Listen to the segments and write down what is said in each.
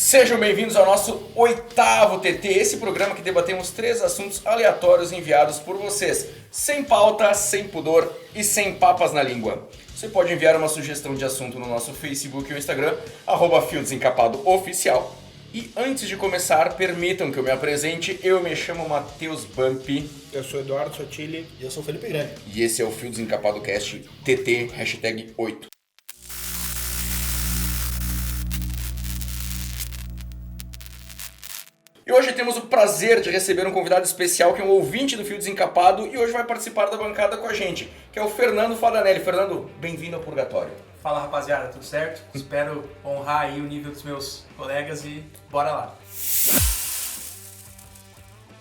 Sejam bem-vindos ao nosso 8º TT, esse programa que debatemos 3 assuntos aleatórios enviados por vocês, sem pauta, sem pudor e sem papas na língua. Você pode enviar uma sugestão de assunto no nosso Facebook ou Instagram, @FioDesencapadoOficial. E antes de começar, permitam que eu me apresente, eu me chamo Matheus Bump. Eu sou Eduardo Sotile. E eu sou Felipe Grande. E esse é o Fio Desencapado Cast TT, #8. E hoje temos o prazer de receber um convidado especial que é um ouvinte do Fio Desencapado e hoje vai participar da bancada com a gente, que é o Fernando Fadanelli. Fernando, bem-vindo ao Purgatório. Fala rapaziada, tudo certo? Espero honrar aí o nível dos meus colegas e bora lá.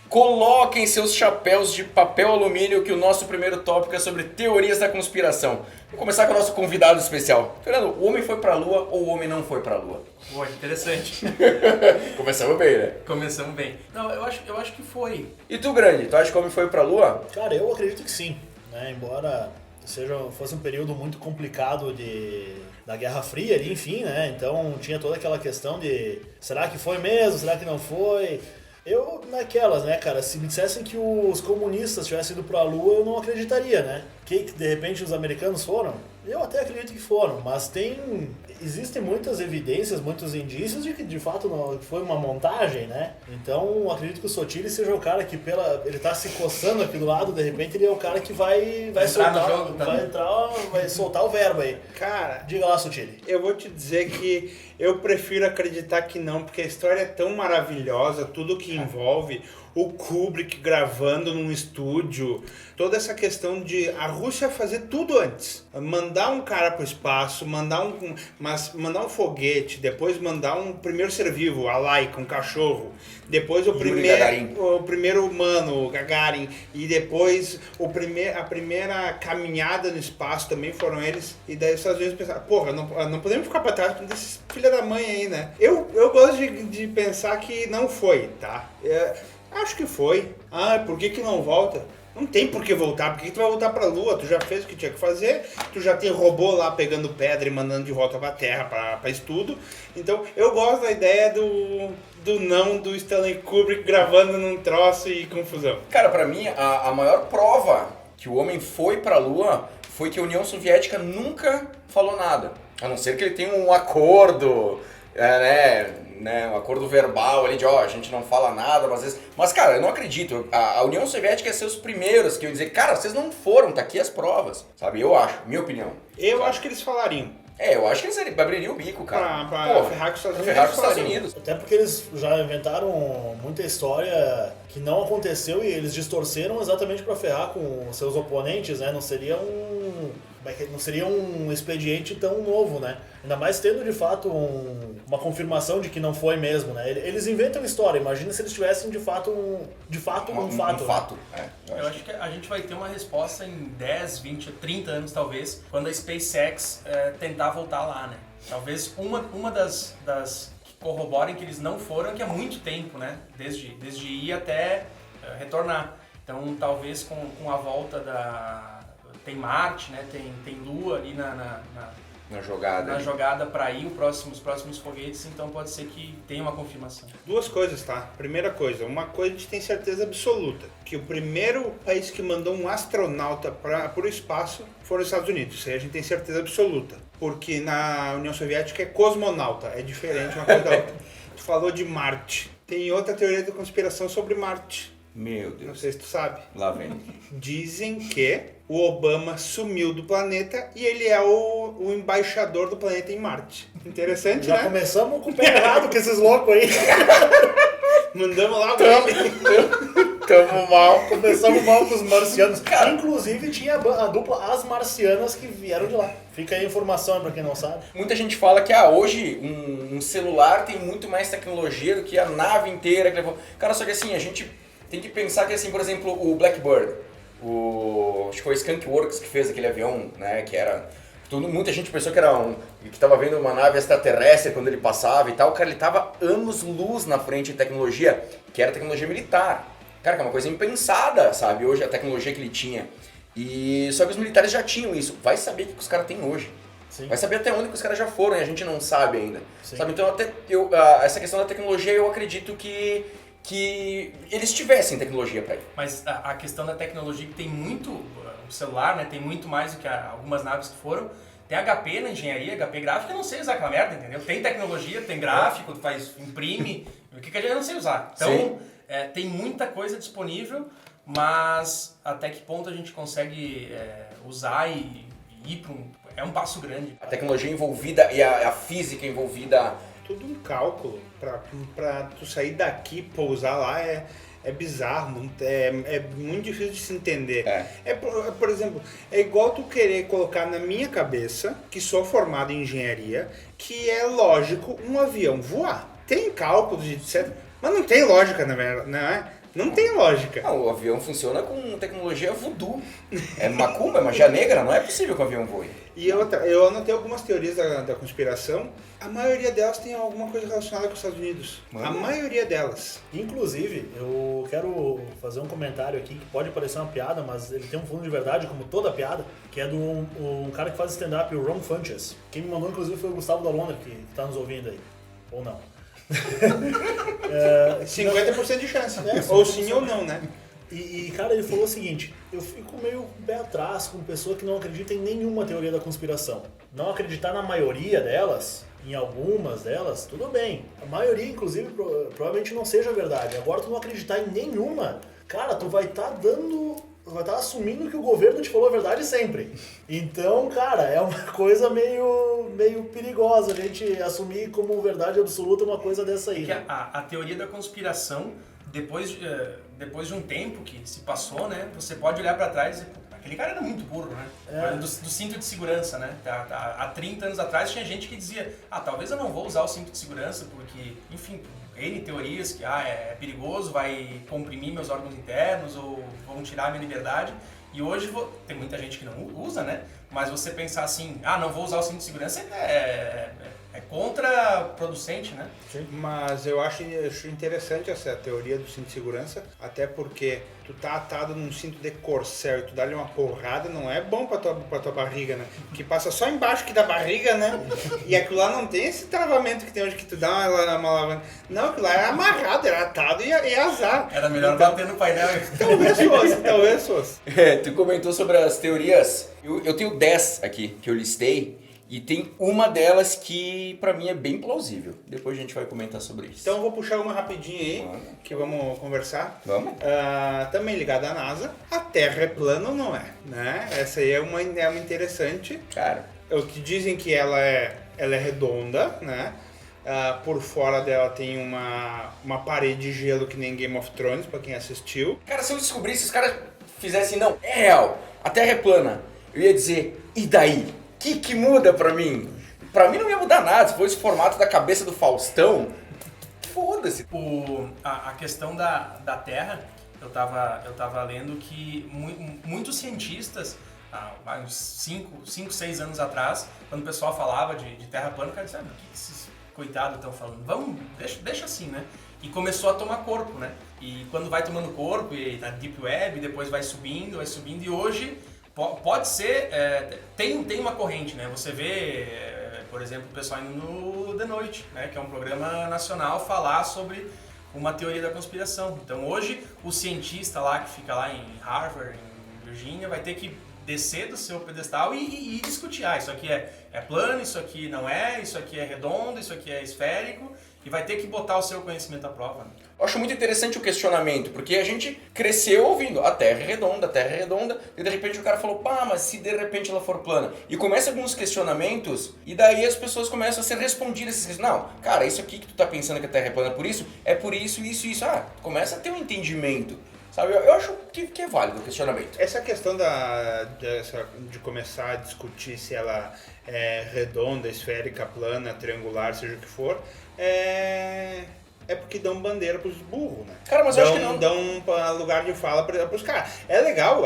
Coloquem seus chapéus de papel alumínio que o nosso primeiro tópico é sobre teorias da conspiração. Vamos começar com o nosso convidado especial. Fernando, o homem foi pra Lua ou o homem não foi pra Lua? Pô, interessante. Começamos bem, né? Começamos bem. Não, eu acho que foi. E tu, Grande, tu acha que o homem foi pra Lua? Cara, eu acredito que sim, né? Embora fosse um período muito complicado da Guerra Fria ali, enfim, né? Então tinha toda aquela questão de será que foi mesmo, será que não foi? Eu, naquelas, né, cara, se me dissessem que os comunistas tivessem ido pra Lua, eu não acreditaria, né? Que de repente os americanos foram? Eu até acredito que foram, mas existem muitas evidências, muitos indícios de que de fato não foi uma montagem, né? Então acredito que o Sotile seja o cara que ele tá se coçando aqui do lado, de repente ele é o cara que vai soltar no jogo, tá? vai soltar o verbo aí. Cara, diga lá, Sotile. eu vou te dizer que eu prefiro acreditar que não, porque a história é tão maravilhosa, tudo que envolve o Kubrick gravando num estúdio, toda essa questão de a Rússia fazer tudo antes. Mandar um cara pro espaço, mandar um foguete, depois mandar um primeiro ser vivo, a Laika, um cachorro, depois o primeiro humano, o Gagarin, e depois a primeira caminhada no espaço também foram eles, e daí os Estados Unidos pensaram, porra, não podemos ficar pra trás desses filha da mãe aí, né? Eu gosto de pensar que não foi, tá? Acho que foi. Por que não volta? Não tem por que voltar. Por que tu vai voltar pra Lua? Tu já fez o que tinha que fazer. Tu já tem robô lá pegando pedra e mandando de volta pra Terra pra estudo. Então, eu gosto da ideia do Stanley Kubrick gravando num troço e confusão. Cara, pra mim, a maior prova que o homem foi pra Lua foi que a União Soviética nunca falou nada. A não ser que ele tenha um acordo, um acordo verbal ali de, a gente não fala nada, mas às vezes... Mas, cara, eu não acredito. A União Soviética ia ser os primeiros que iam dizer, cara, vocês não foram, tá aqui as provas, sabe? Eu acho, minha opinião. Eu acho que eles falariam. Eu acho que eles abririam o bico, cara. Pra ferrar com os Estados Unidos. Até porque eles já inventaram muita história que não aconteceu e eles distorceram exatamente pra ferrar com seus oponentes, né? Não seria um expediente tão novo, né? Ainda mais tendo de fato uma confirmação de que não foi mesmo, né? Eles inventam história, imagina se eles tivessem de fato um fato. Né? Eu acho que a gente vai ter uma resposta em 10, 20, 30 anos talvez, quando a SpaceX tentar voltar lá, né? Talvez uma das que corroborem que eles não foram, que há muito tempo, né? Desde ir até retornar. Então talvez com a volta tem Marte, né? Tem Lua ali na jogada para ir os próximos foguetes, então pode ser que tenha uma confirmação. Duas coisas, tá? Primeira coisa, uma coisa a gente tem certeza absoluta, que o primeiro país que mandou um astronauta para o espaço foram os Estados Unidos. Isso aí a gente tem certeza absoluta, porque na União Soviética é cosmonauta, é diferente uma coisa da outra. Tu falou de Marte, tem outra teoria da conspiração sobre Marte. Meu Deus. Não sei se tu sabe. Lá vem. Dizem que o Obama sumiu do planeta e ele é o embaixador do planeta em Marte. Interessante, já né? Já começamos com o pé errado com esses loucos aí. Mandamos lá Tamo mal. Começamos mal com os marcianos. Cara, inclusive tinha a dupla As Marcianas que vieram de lá. Fica aí a informação pra quem não sabe. Muita gente fala que hoje um celular tem muito mais tecnologia do que a nave inteira que levou. Cara, só que assim, a gente tem que pensar que, assim, por exemplo, o Blackbird, acho que foi o Skunk Works que fez aquele avião, né, que era... Muita gente pensou que que estava vendo uma nave extraterrestre quando ele passava e tal. Cara, ele estava anos-luz na frente de tecnologia, que era tecnologia militar. Cara, que é uma coisa impensada, sabe, hoje a tecnologia que ele tinha. Só que os militares já tinham isso. Vai saber o que os caras têm hoje. Sim. Vai saber até onde que os caras já foram e a gente não sabe ainda. Sim. Sabe? Então essa questão da tecnologia eu acredito que eles tivessem tecnologia para ir. Mas a questão da tecnologia que tem muito, o celular, né, tem muito mais do que algumas naves que foram. Tem HP na engenharia, HP gráfica, eu não sei usar aquela merda, entendeu? Tem tecnologia, tem gráfico, imprime, o que eu não sei usar. Então, tem muita coisa disponível, mas até que ponto a gente consegue usar e ir para é um passo grande. A tecnologia envolvida e a física envolvida. Tudo um cálculo. Pra tu sair daqui, pousar lá é bizarro, é muito difícil de se entender. Por exemplo, é igual tu querer colocar na minha cabeça, que sou formado em engenharia, que é lógico um avião voar. Tem cálculos de etc, mas não tem lógica, na verdade, não é? Não tem lógica. Não, o avião funciona com tecnologia voodoo. É macumba, é magia negra, não é possível que o avião voe. E outra, eu anotei algumas teorias da conspiração. A maioria delas tem alguma coisa relacionada com os Estados Unidos. Mano. A maioria delas. Inclusive, eu quero fazer um comentário aqui que pode parecer uma piada, mas ele tem um fundo de verdade, como toda piada, que é do um cara que faz stand-up, o Ron Funches. Quem me mandou, inclusive, foi o Gustavo da Londra, que tá nos ouvindo aí. Ou não. 50% de chance. É, ou sim ou não, né? E, cara, ele falou o seguinte: eu fico meio com o pé atrás com pessoa que não acredita em nenhuma teoria da conspiração. Não acreditar na maioria delas, em algumas delas, tudo bem. A maioria, inclusive, provavelmente não seja verdade. Agora, tu não acreditar em nenhuma, cara, tu vai estar assumindo que o governo te falou a verdade sempre. Então, cara, é uma coisa meio perigosa a gente assumir como verdade absoluta uma coisa dessa aí. Né? A teoria da conspiração, depois de um tempo que se passou, né, você pode olhar para trás e dizer, aquele cara era muito burro, né? Do cinto de segurança, né? Há 30 anos atrás tinha gente que dizia, talvez eu não vou usar o cinto de segurança porque, enfim, N teorias que é perigoso, vai comprimir meus órgãos internos ou vão tirar a minha liberdade. E hoje tem muita gente que não usa, né? Mas você pensar assim, não vou usar o cinto de segurança é contraproducente, né? Sim. Mas eu acho interessante essa teoria do cinto de segurança, até porque tu tá atado num cinto de corcel e tu dá-lhe uma porrada, não é bom pra tua barriga, né? Que passa só embaixo da barriga, né? E aquilo lá não tem esse travamento que tem hoje, que tu dá uma alavanca. Não, aquilo lá era amarrado, era atado e azar. Era melhor bater no painel. Talvez fosse. Tu comentou sobre as teorias. Eu tenho 10 aqui que eu listei. E tem uma delas que pra mim é bem plausível. Depois a gente vai comentar sobre isso. Então eu vou puxar uma rapidinho aí, que vamos conversar. Vamos? Também ligada à NASA. A Terra é plana ou não é? Né? Essa aí é uma interessante. Cara. Que dizem que ela é redonda, né? Por fora dela tem uma parede de gelo que nem Game of Thrones, pra quem assistiu. Cara, se eu descobrisse, se os caras fizessem, não, é real, a Terra é plana, eu ia dizer, e daí? Que muda pra mim? Pra mim não ia mudar nada, se fosse o formato da cabeça do Faustão, foda-se. A questão da Terra, eu tava lendo que muitos cientistas, há uns 5, 6 anos atrás, quando o pessoal falava de Terra plana, o cara disse, o que esses coitados estão falando? Deixa assim, né? E começou a tomar corpo, né? E quando vai tomando corpo, e na Deep Web, depois vai subindo, e hoje pode ser, tem uma corrente, né? Você vê, por exemplo, o pessoal indo no The Noite, né? Que é um programa nacional, falar sobre uma teoria da conspiração. Então hoje o cientista lá que fica lá em Harvard, em Virgínia, vai ter que descer do seu pedestal e discutir, isso aqui é plano, isso aqui não é, isso aqui é redondo, isso aqui é esférico, e vai ter que botar o seu conhecimento à prova. Né? Eu acho muito interessante o questionamento, porque a gente cresceu ouvindo a Terra é redonda, e de repente o cara falou, mas se de repente ela for plana? E começa alguns questionamentos, e daí as pessoas começam a ser respondidas. Não, cara, isso aqui que tu tá pensando que a Terra é plana é por isso, isso. Começa a ter um entendimento. Sabe, eu acho que é válido o questionamento. Essa questão de começar a discutir se ela é redonda, esférica, plana, triangular, seja o que for, é porque dão bandeira pros burros, né? Cara, mas eu acho que não. Dão lugar de fala pros caras. É legal.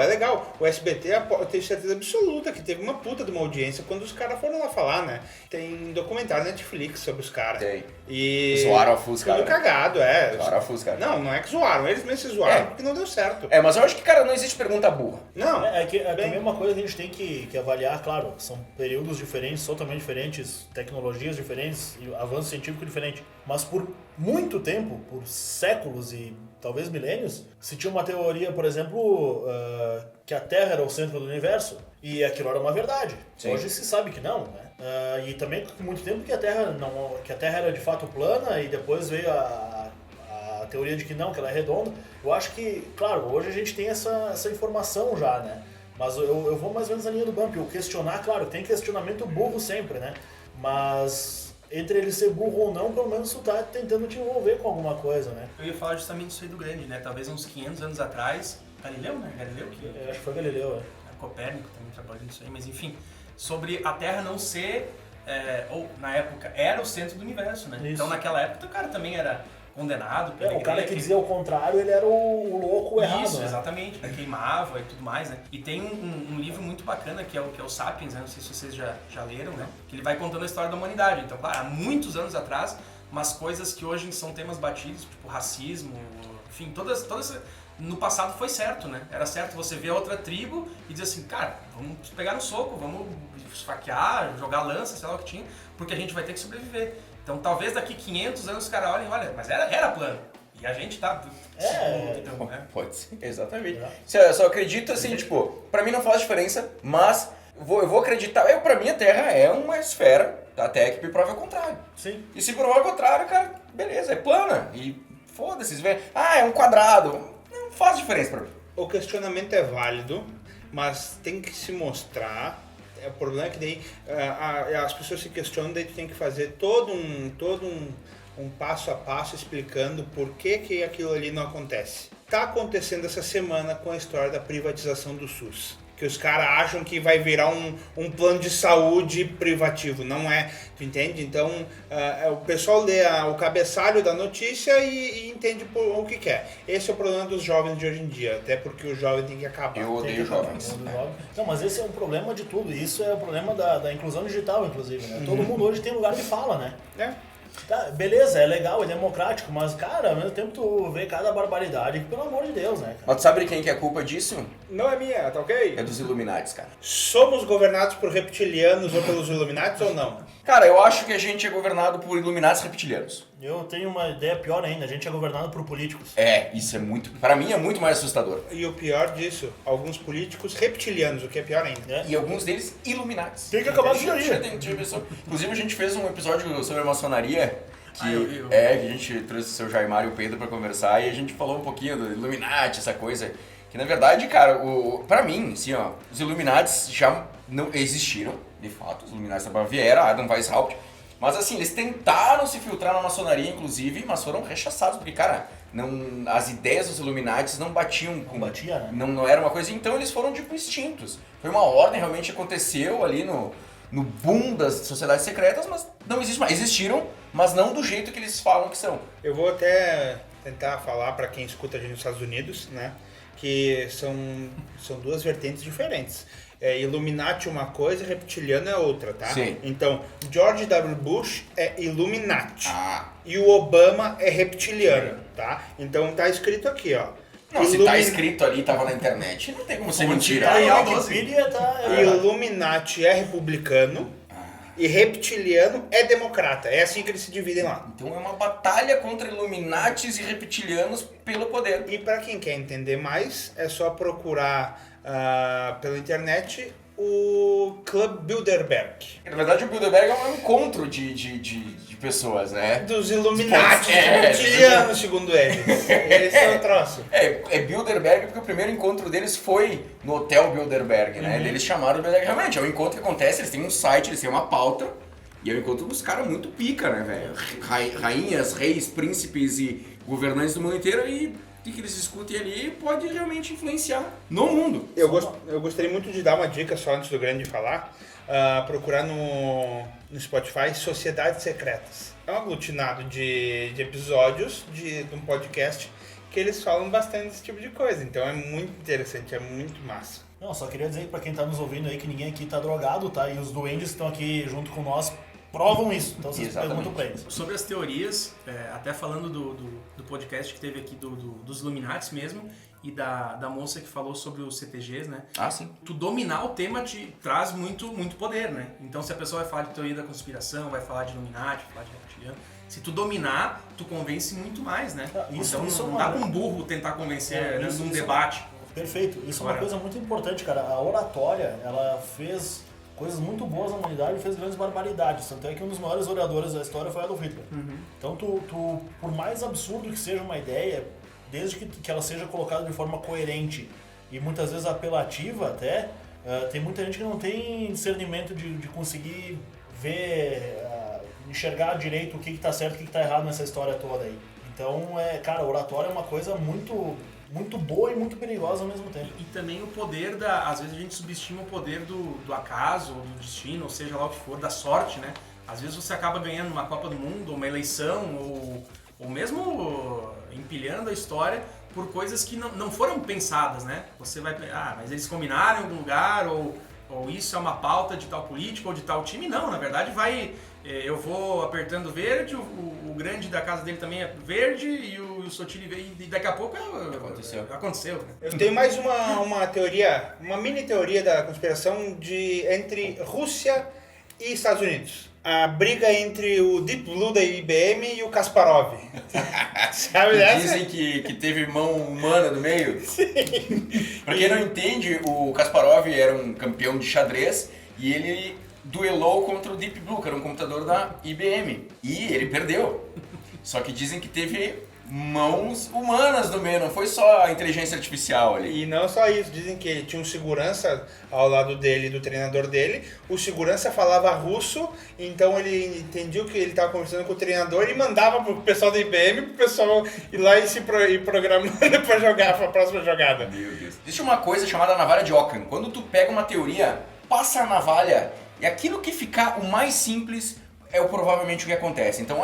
O SBT, eu tenho certeza absoluta que teve uma puta de uma audiência quando os caras foram lá falar, né? Tem documentário na Netflix sobre os caras. Tem. E... Zoaram a Fusca, tudo cara. cagado, é. Zoaram a Fusca. Não é que zoaram. Eles mesmos se zoaram É. porque não deu certo. Mas eu acho que, cara, não existe pergunta burra. Não. É que também uma coisa que a gente tem que avaliar, claro, são períodos diferentes, totalmente diferentes, tecnologias diferentes, e avanço científico diferente. Mas por muito tempo, por séculos e talvez milênios, se tinha uma teoria, por exemplo, que a Terra era o centro do universo, e aquilo era uma verdade. Sim. Hoje se sabe que não, né? E também por muito tempo que a Terra era de fato plana, e depois veio a teoria de que não, que ela é redonda. Eu acho que, claro, hoje a gente tem essa informação já, né? Mas eu vou mais ou menos na linha do Bump. O questionar, claro, tem questionamento burro sempre, né? Mas entre ele ser burro ou não, pelo menos tu tá tentando te envolver com alguma coisa, né? Eu ia falar justamente disso aí do grande, né? Talvez uns 500 anos atrás, Galileu, né? Galileu que... Eu acho que foi Galileu, Copérnico também trabalhou nisso aí, mas enfim, sobre a Terra não ser, ou na época, era o centro do universo, né? Isso. Então naquela época o cara também era condenado. O cara que dizia o contrário, ele era o louco errado, Isso, né? exatamente, né? Queimava e tudo mais, né? E tem um livro muito bacana que é o Sapiens, né? Não sei se vocês já leram, né? Que ele vai contando a história da humanidade. Então, claro, há muitos anos atrás, umas coisas que hoje são temas batidos, tipo racismo, enfim, todas no passado foi certo, né? Era certo você ver outra tribo e dizer assim, cara, vamos pegar no soco, vamos esfaquear, jogar lança, sei lá o que tinha, porque a gente vai ter que sobreviver. Então talvez daqui 500 anos os caras olhem, olha, mas era plano. E a gente tá... Então, né? Pode ser, exatamente. Eu só acredito assim, tipo, pra mim não faz diferença, mas eu vou acreditar. Pra mim a Terra é uma esfera, até que me prove o contrário. Sim. E se provar o contrário, cara, beleza, é plana. E foda-se, é um quadrado. Não faz diferença pra mim. O questionamento é válido, mas tem que se mostrar. O problema é que daí as pessoas se questionam, daí tu tem que fazer todo um passo a passo explicando por que aquilo ali não acontece. Tá acontecendo essa semana com a história da privatização do SUS. Que os caras acham que vai virar um plano de saúde privativo, não é, tu entende? Então o pessoal lê o cabeçalho da notícia e entende o que quer. Esse é o problema dos jovens de hoje em dia, até porque o jovem tem que acabar. Eu odeio jovens. Não, mas esse é um problema de tudo, isso é o problema da inclusão digital, inclusive, né? Todo mundo hoje tem lugar de fala, né? Tá, beleza, é legal, é democrático, mas, cara, ao mesmo tempo tu vê cada barbaridade, pelo amor de Deus, né, cara? Mas tu sabe de quem que é a culpa disso? Não é minha, tá ok? É dos Illuminatis, cara. Somos governados por reptilianos ou pelos Illuminatis ou não? Cara, eu acho que a gente é governado por Illuminatis reptilianos. Eu tenho uma ideia pior ainda, a gente é governado por políticos. Isso é muito... Pra mim é muito mais assustador. E o pior disso, alguns políticos reptilianos, o que é pior ainda. E alguns deles Illuminatis. Tem que acabar com isso. Inclusive a gente fez um episódio sobre a maçonaria, que que a gente trouxe o seu Jaimar e o Pedro pra conversar, e a gente falou um pouquinho do Illuminati, essa coisa. Que na verdade, cara, pra mim, assim, ó, os Illuminatis já não existiram, de fato. Os Illuminatis vieram, Adam Weishaupt. Mas assim, eles tentaram se filtrar na maçonaria, inclusive, mas foram rechaçados, porque, cara, as ideias dos Illuminatis não batiam com... Não batia, né? Não era uma coisa, então eles foram, tipo, extintos. Foi uma ordem, realmente aconteceu ali no boom das sociedades secretas, mas não existe mais. Existiram, mas não do jeito que eles falam que são. Eu vou até tentar falar para quem escuta a gente nos Estados Unidos, né, que são duas vertentes diferentes. Illuminati é uma coisa e reptiliano é outra, tá? Sim. Então, George W. Bush é Illuminati e o Obama é reptiliano, tá? Então tá escrito aqui, ó. Não, se tá escrito ali, tava na internet, não tem como ser mentira. Tá aí, a Wikipedia tá... Illuminati é republicano e reptiliano é democrata. É assim que eles se dividem lá. Então é uma batalha contra Illuminatis e reptilianos pelo poder. E para quem quer entender mais, é só procurar pela internet o Club Bilderberg. Na verdade, o Bilderberg é um encontro de pessoas, né? Dos Illuminati, reptilianos, segundo eles. Esse é o troço. É Bilderberg porque o primeiro encontro deles foi no Hotel Bilderberg, né? Eles chamaram o Bilderberg. Realmente, é um encontro que acontece, eles têm um site, eles têm uma pauta. E é um encontro dos caras muito pica, né, velho? Rainhas, reis, príncipes e governantes do mundo inteiro e... O que eles discutem ali pode realmente influenciar no mundo. Eu gostaria muito de dar uma dica só antes do Grande falar. Procurar no Spotify Sociedades Secretas. é um aglutinado de episódios de um podcast que eles falam bastante desse tipo de coisa. Então é muito interessante, é muito massa. Não, só queria dizer pra quem tá nos ouvindo aí que ninguém aqui tá drogado, tá? E os duendes que estão aqui junto com nós provam isso. Então vocês perguntam pra eles. Sobre as teorias, até falando do podcast que teve aqui dos Illuminatis mesmo, e da moça que falou sobre os CTGs, né? Ah, sim. Tu dominar o tema te traz muito poder, né? Então se a pessoa vai falar de teoria da conspiração, vai falar de Illuminati, vai falar de reptiliano, se tu dominar, tu convence muito mais, né? Isso não dá pra um burro tentar convencer num debate. Perfeito. Isso é uma coisa muito importante, cara. A oratória, ela fez coisas muito boas na humanidade e fez grandes barbaridades. Tanto é que um dos maiores oradores da história foi Adolf Hitler. Então, tu, por mais absurdo que seja uma ideia, desde que ela seja colocada de forma coerente e muitas vezes apelativa até, tem muita gente que não tem discernimento de conseguir ver, enxergar direito o que tá certo e o que tá errado nessa história toda aí. Então, cara, oratória é uma coisa muito boa e muito perigosa ao mesmo tempo. E também o poder às vezes a gente subestima o poder do acaso, ou do destino, ou seja lá o que for, da sorte, né? Às vezes você acaba ganhando uma Copa do Mundo, ou uma eleição, ou mesmo empilhando a história por coisas que não foram pensadas, né? Você vai, mas eles combinaram em algum lugar, ou isso é uma pauta de tal político ou de tal time. Não, na verdade eu vou apertando verde, o grande da casa dele também é verde e o Sotile veio, e daqui a pouco aconteceu. Né? Eu tenho mais uma teoria, uma mini teoria da conspiração entre Rússia e Estados Unidos. A briga entre o Deep Blue da IBM e o Kasparov. Sabe dessa? Dizem que teve mão humana no meio. Sim. Pra quem não entende, o Kasparov era um campeão de xadrez e ele duelou contra o Deep Blue, que era um computador da IBM. E ele perdeu. Só que dizem que teve mãos humanas no meio, não foi só a inteligência artificial ali. E não só isso, dizem que ele tinha um segurança ao lado dele, do treinador dele. O segurança falava russo, então ele entendia que ele estava conversando com o treinador e mandava pro pessoal da IBM, pro pessoal ir lá e ir programando para jogar, para a próxima jogada. Meu Deus. Existe uma coisa chamada navalha de Ockham. Quando tu pega uma teoria, passa a navalha e aquilo que ficar o mais simples é provavelmente o que acontece. Então,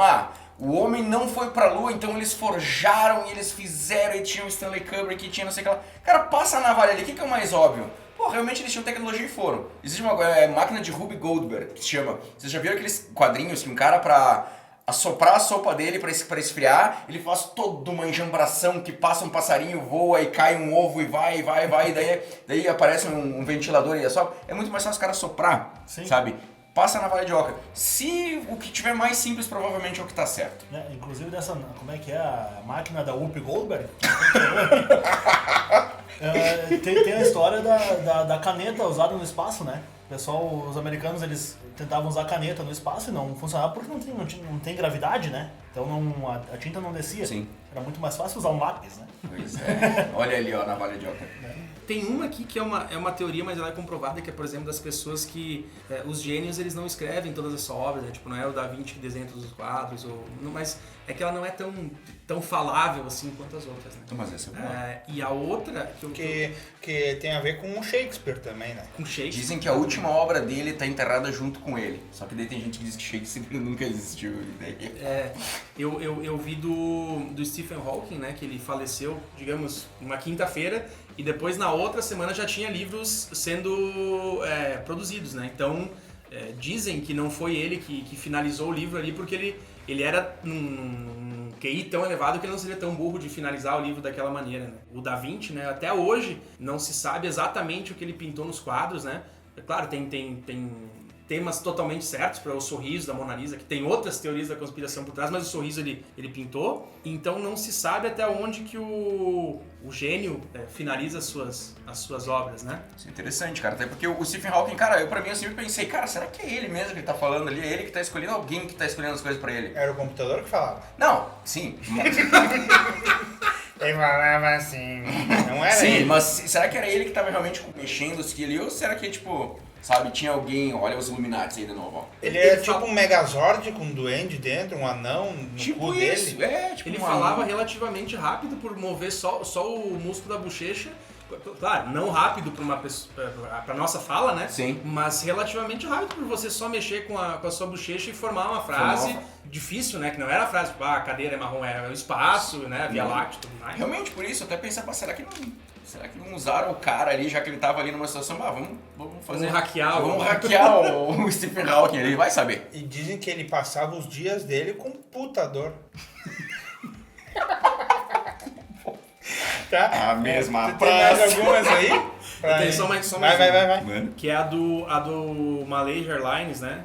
o homem não foi pra lua, então eles forjaram e eles fizeram e tinham Stanley Kubrick e tinha não sei o que lá. Cara, passa a navalha ali, o que é o mais óbvio? Pô, realmente eles tinham tecnologia e foram. Existe uma máquina de Ruby Goldberg, que se chama. Vocês já viram aqueles quadrinhos que um cara pra assoprar a sopa dele pra esfriar, ele faz toda uma enjambração que passa um passarinho, voa e cai um ovo e vai, e daí aparece um ventilador e assopra. É muito mais fácil os caras soprar, sabe? Passa na navalha de Ockham. Se o que tiver mais simples, provavelmente é o que tá certo. Inclusive dessa, como é que é a máquina da Whoopi Goldberg? Tem a história da caneta usada no espaço, né? O pessoal, os americanos, eles tentavam usar caneta no espaço e não funcionava porque não tem gravidade, né? Então a tinta não descia. Sim. Era muito mais fácil usar um lápis, né? Pois é. Olha ali, ó, a navalha de Ockham. Tem uma aqui que é uma teoria, mas ela é comprovada, que é, por exemplo, das pessoas que os gênios, eles não escrevem todas as suas obras, né? Tipo, não é o Da Vinci que desenha todos os quadros, mas é que ela não é tão falável assim quanto as outras, né? Mas essa é boa. E a outra... Que tem a ver com o Shakespeare também, né? Com Shakespeare. Dizem que a última obra dele tá enterrada junto com ele. Só que daí tem gente que diz que Shakespeare nunca existiu. Eu vi do Stephen Hawking, né? Que ele faleceu, digamos, uma quinta-feira, e depois na outra semana já tinha livros sendo produzidos, né? Então, dizem que não foi ele que finalizou o livro ali, porque ele era num QI tão elevado que ele não seria tão burro de finalizar o livro daquela maneira, né? O Da Vinci, né? Até hoje não se sabe exatamente o que ele pintou nos quadros, né? É claro, tem temas totalmente certos para o sorriso da Mona Lisa, que tem outras teorias da conspiração por trás, mas o sorriso ele pintou. Então não se sabe até onde que o gênio finaliza as suas obras, né? Isso é interessante, cara. Até porque o Stephen Hawking, cara, pra mim eu sempre pensei, cara, será que é ele mesmo que tá falando ali? É ele que tá escolhendo, alguém que tá escolhendo as coisas pra ele? Era o computador que falava. Não, sim. Ele falava assim, não era Sim, ele. mas será que era ele que tava realmente mexendo os ali? Ou será que, tipo, sabe, tinha alguém, olha os Illuminati aí de novo, ó. Ele é tipo um Megazord com um duende dentro, um anão no Tipo cu isso, dele. tipo Ele um falava anão. relativamente rápido por mover só o músculo da bochecha, Claro, não rápido pra nossa fala, né? Sim. Mas relativamente rápido pra você só mexer com a sua bochecha e formar uma frase difícil, né? Que não era a frase, tipo, a cadeira é marrom, é o espaço, né? Via Láctea e tudo mais. Realmente, por isso, eu até pensei, será que não usaram o cara ali, já que ele tava ali numa situação, vamos fazer... Vamos hackear o Stephen Hawking ali, vai saber. E dizem que ele passava os dias dele com puta dor. Tá? A mesma Tem mais algumas aí? Tem só mais Vai. Mano. Que é a do Malaysia Airlines, né?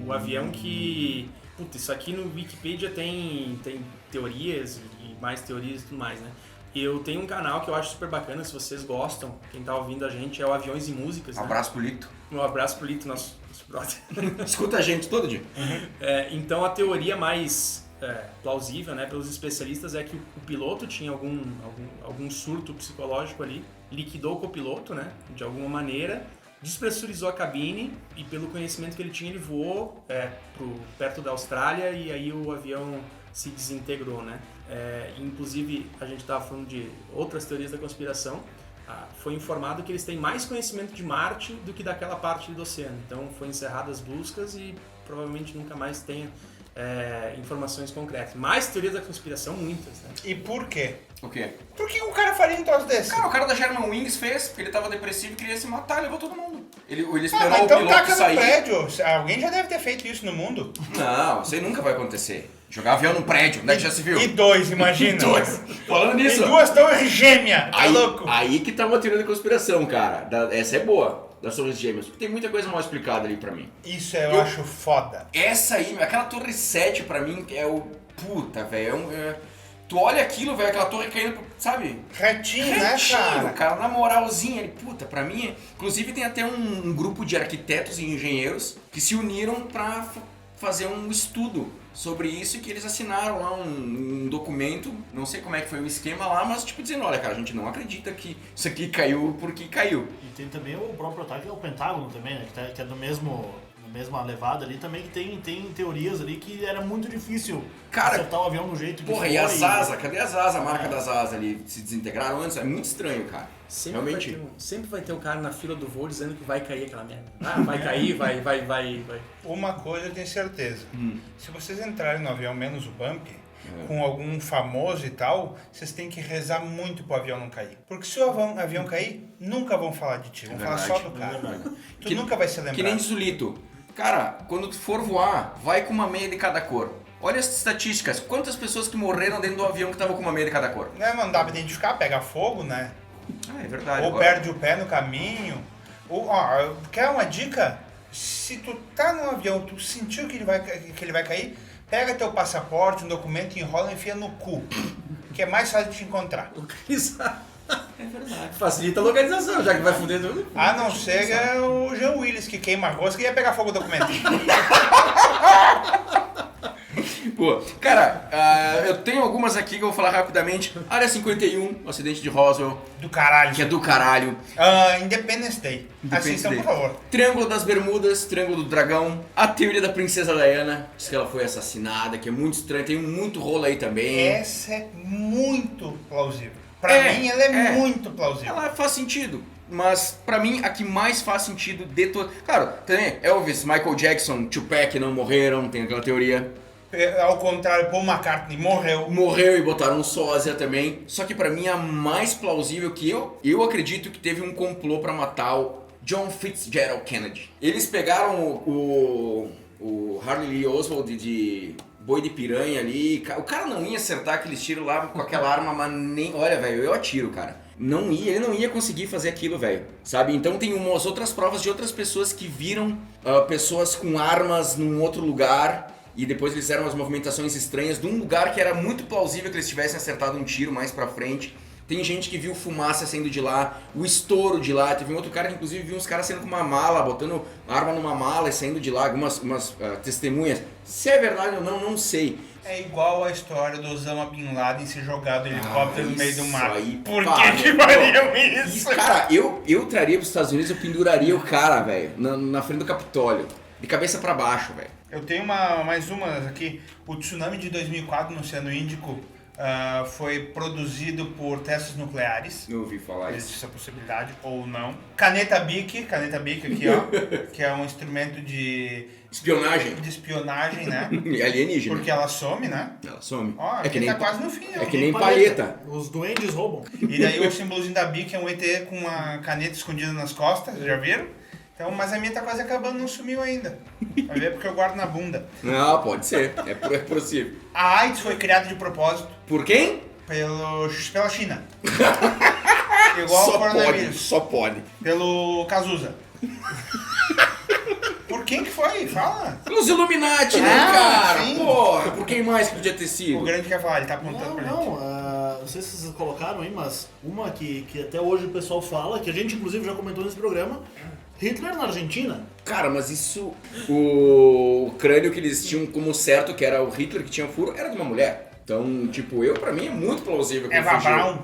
O avião que... Puta, isso aqui no Wikipedia tem teorias e mais teorias e tudo mais, né? Eu tenho um canal que eu acho super bacana, se vocês gostam, quem tá ouvindo a gente, é o Aviões e Músicas, né? Abraço pro Lito. Um abraço pro Lito, nosso brother. Escuta a gente todo dia. Então a teoria mais plausível, né, pelos especialistas é que o piloto tinha algum surto psicológico ali, liquidou o copiloto, né, de alguma maneira, despressurizou a cabine e pelo conhecimento que ele tinha ele voou perto da Austrália e aí o avião se desintegrou, né. Inclusive a gente estava falando de outras teorias da conspiração. Foi informado que eles têm mais conhecimento de Marte do que daquela parte do oceano. Então foram encerradas as buscas e provavelmente nunca mais tenha informações concretas. Mais teorias da conspiração, muitas, né? E por quê? O quê? Por que o cara faria um troço desse? Cara, o cara da Germanwings fez, porque ele tava depressivo e queria se matar, levou todo mundo. Ele esperou mas o então piloto taca no sair. prédio. Alguém já deve ter feito isso no mundo. Não, isso aí nunca vai acontecer. Jogar avião no prédio, onde é que já se viu? E dois, imagina. Falando nisso. E duas torres gêmeas, tá louco? Aí que tá uma teoria da conspiração, cara. Essa é boa, das torres gêmeas. Porque tem muita coisa mal explicada ali pra mim. Isso eu acho foda. Essa aí, aquela torre 7 pra mim é o... Puta, velho. Tu olha aquilo, velho, aquela torre caindo, sabe? Retinho, né, cara? Na moralzinha. Puta, pra mim... Inclusive tem até um grupo de arquitetos e engenheiros que se uniram pra fazer um estudo sobre isso e que eles assinaram lá um documento, não sei como é que foi o esquema lá, mas tipo dizendo, olha cara, a gente não acredita que isso aqui caiu porque caiu. E tem também o próprio ataque ao Pentágono também, né, que é na mesma levada ali, também que tem teorias ali que era muito difícil acertar o avião no jeito que foi. E as asas, cadê as asas, a marca das asas ali? Se desintegraram antes, é muito estranho, cara. Sempre vai ter um cara na fila do voo dizendo que vai cair aquela merda. Vai cair, vai. Uma coisa eu tenho certeza. Se vocês entrarem no avião menos o bump, com algum famoso e tal, vocês têm que rezar muito pro avião não cair. Porque se o avião cair, nunca vão falar de ti, vão falar só do cara. Tu nunca vai ser lembrado. Que nem diz o Lito. Cara, quando tu for voar, vai com uma meia de cada cor. Olha as estatísticas, quantas pessoas que morreram dentro do avião que estavam com uma meia de cada cor. Não dá pra identificar, pega fogo, né? É verdade. Ou perde o pé no caminho. Quer uma dica? Se tu tá num avião, tu sentiu que ele vai cair, pega teu passaporte, um documento, enrola e enfia no cu. Que é mais fácil de te encontrar. É verdade. Facilita a localização, já que vai foder tudo. A não ser o Jean Willis, que queima a rosca e ia pegar fogo no documento. Pô, cara, eu tenho algumas aqui que eu vou falar rapidamente. Área 51, o acidente de Roswell. Do caralho. Que é do caralho. Independence Day. Assistam, por favor. Triângulo das Bermudas, Triângulo do Dragão. A teoria da Princesa Diana, diz que ela foi assassinada, que é muito estranho. Tem muito rolo aí também. Essa é muito plausível. Pra mim, ela é muito plausível. Ela faz sentido. Mas, pra mim, a que mais faz sentido de todo... Claro, também Elvis, Michael Jackson, Tupac não morreram, tem aquela teoria. Ao contrário, Paul McCartney morreu. Morreu e botaram um sósia também. Só que pra mim a mais plausível que eu acredito que teve um complô pra matar o John Fitzgerald Kennedy. Eles pegaram o Harley Lee Oswald de boi de piranha ali. O cara não ia acertar aqueles tiros lá com aquela arma, mas nem... Olha, velho, eu atiro, cara. Ele não ia conseguir fazer aquilo, velho. Sabe? Então tem umas outras provas de outras pessoas que viram pessoas com armas num outro lugar... E depois eles fizeram umas movimentações estranhas de um lugar que era muito plausível que eles tivessem acertado um tiro mais pra frente. Tem gente que viu fumaça saindo de lá, o estouro de lá. Teve um outro cara que inclusive viu uns caras saindo com uma mala, botando arma numa mala e saindo de lá, algumas testemunhas. Se é verdade ou não sei. É igual a história do Osama Bin Laden ser jogado em helicóptero no meio do mar. Aí, Por que fariam isso? Cara, eu traria pros Estados Unidos, eu penduraria o cara, velho, na frente do Capitólio. De cabeça pra baixo, velho. Eu tenho mais umas aqui. O tsunami de 2004 no Oceano Índico foi produzido por testes nucleares. Não ouvi falar Existe isso. essa possibilidade ou não. Caneta Bic aqui, ó, que é um instrumento de Espionagem. espionagem, né? Alienígena. Porque ela some, né? Ela some. Ó, é que aqui nem tá quase no fim. ó. É que nem palheta. Os duendes roubam. E daí o símbolozinho da Bic é um ET com uma caneta escondida nas costas, já viram? Então, mas a minha tá quase acabando, não sumiu ainda. Vai ver porque eu guardo na bunda. Não, pode ser. É possível. A AIDS foi criada de propósito Por quem? pela China. Igual Só o coronavírus. pode. Só pode. Pelo Cazuza. Por quem que foi? Fala. Pelos Illuminati, né, Ah, cara? sim. Porra, por quem mais que podia ter O sido? grande quer falar, ele tá apontando Não, pra gente. não, não sei se vocês colocaram aí, mas uma que até hoje o pessoal fala, que a gente inclusive já comentou nesse programa, Hitler na Argentina. Cara, mas isso... O crânio que eles tinham como certo, que era o Hitler que tinha furo, era de uma mulher. Então, tipo, pra mim é muito plausível que ele Eva fugiu. Braun.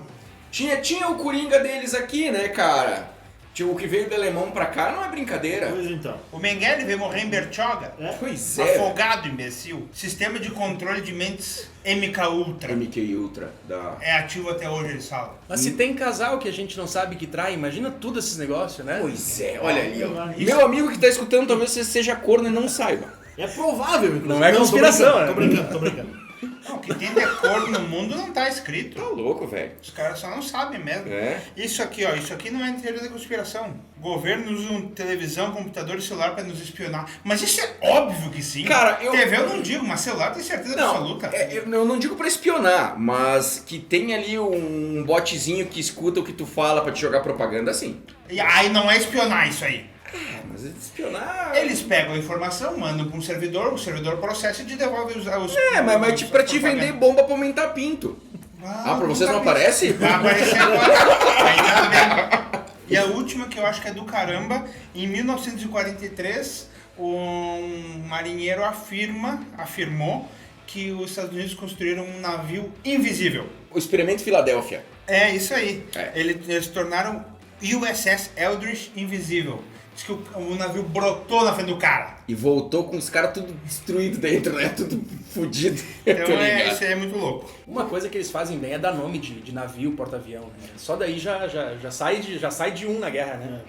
Tinha o Coringa deles aqui, né, cara? Tipo, o que veio do alemão pra cá não é brincadeira. Pois então. O Mengele veio morrer em Bertioga. Pois é. Afogado, imbecil. Sistema de controle de mentes MK Ultra. MK Ultra da... É ativo até hoje, eles falam. Mas se tem casal que a gente não sabe que trai, imagina tudo esses negócios, né? Pois é, olha ali, ó. Isso. Meu amigo que tá escutando, talvez você seja corno e não saiba. É provável, inclusive. Não é conspiração, tô brincando. Não, o que tem de cor no mundo não tá escrito. Tá louco, velho. Os caras só não sabem mesmo. É. Isso aqui, ó, isso aqui não é teoria da conspiração. Governos usam televisão, computador e celular pra nos espionar. Mas isso é óbvio que sim. Cara, TV eu não digo, mas celular tem certeza Não, absoluta. eu não digo pra espionar, mas que tem ali um botzinho que escuta o que tu fala pra te jogar propaganda, sim. E aí não é espionar isso aí. Mas espionar... Eles pegam a informação, mandam pra um servidor, o servidor processa e te devolve os mas tipo pra te vender bomba pra aumentar pinto. Ah, pra vocês não aparece? Vai aparecer agora. Ainda bem. E a última que eu acho que é do caramba, em 1943, um marinheiro afirmou que os Estados Unidos construíram um navio invisível. O experimento Filadélfia. É, isso aí. É. Eles tornaram USS Eldridge invisível. Diz que o navio brotou na frente do cara. E voltou com os caras tudo destruído dentro, né? Tudo fudido. Então Tô ligado. isso aí é muito louco. Uma coisa que eles fazem bem é dar nome de navio, porta-avião, né? Só daí já sai de um na guerra, né?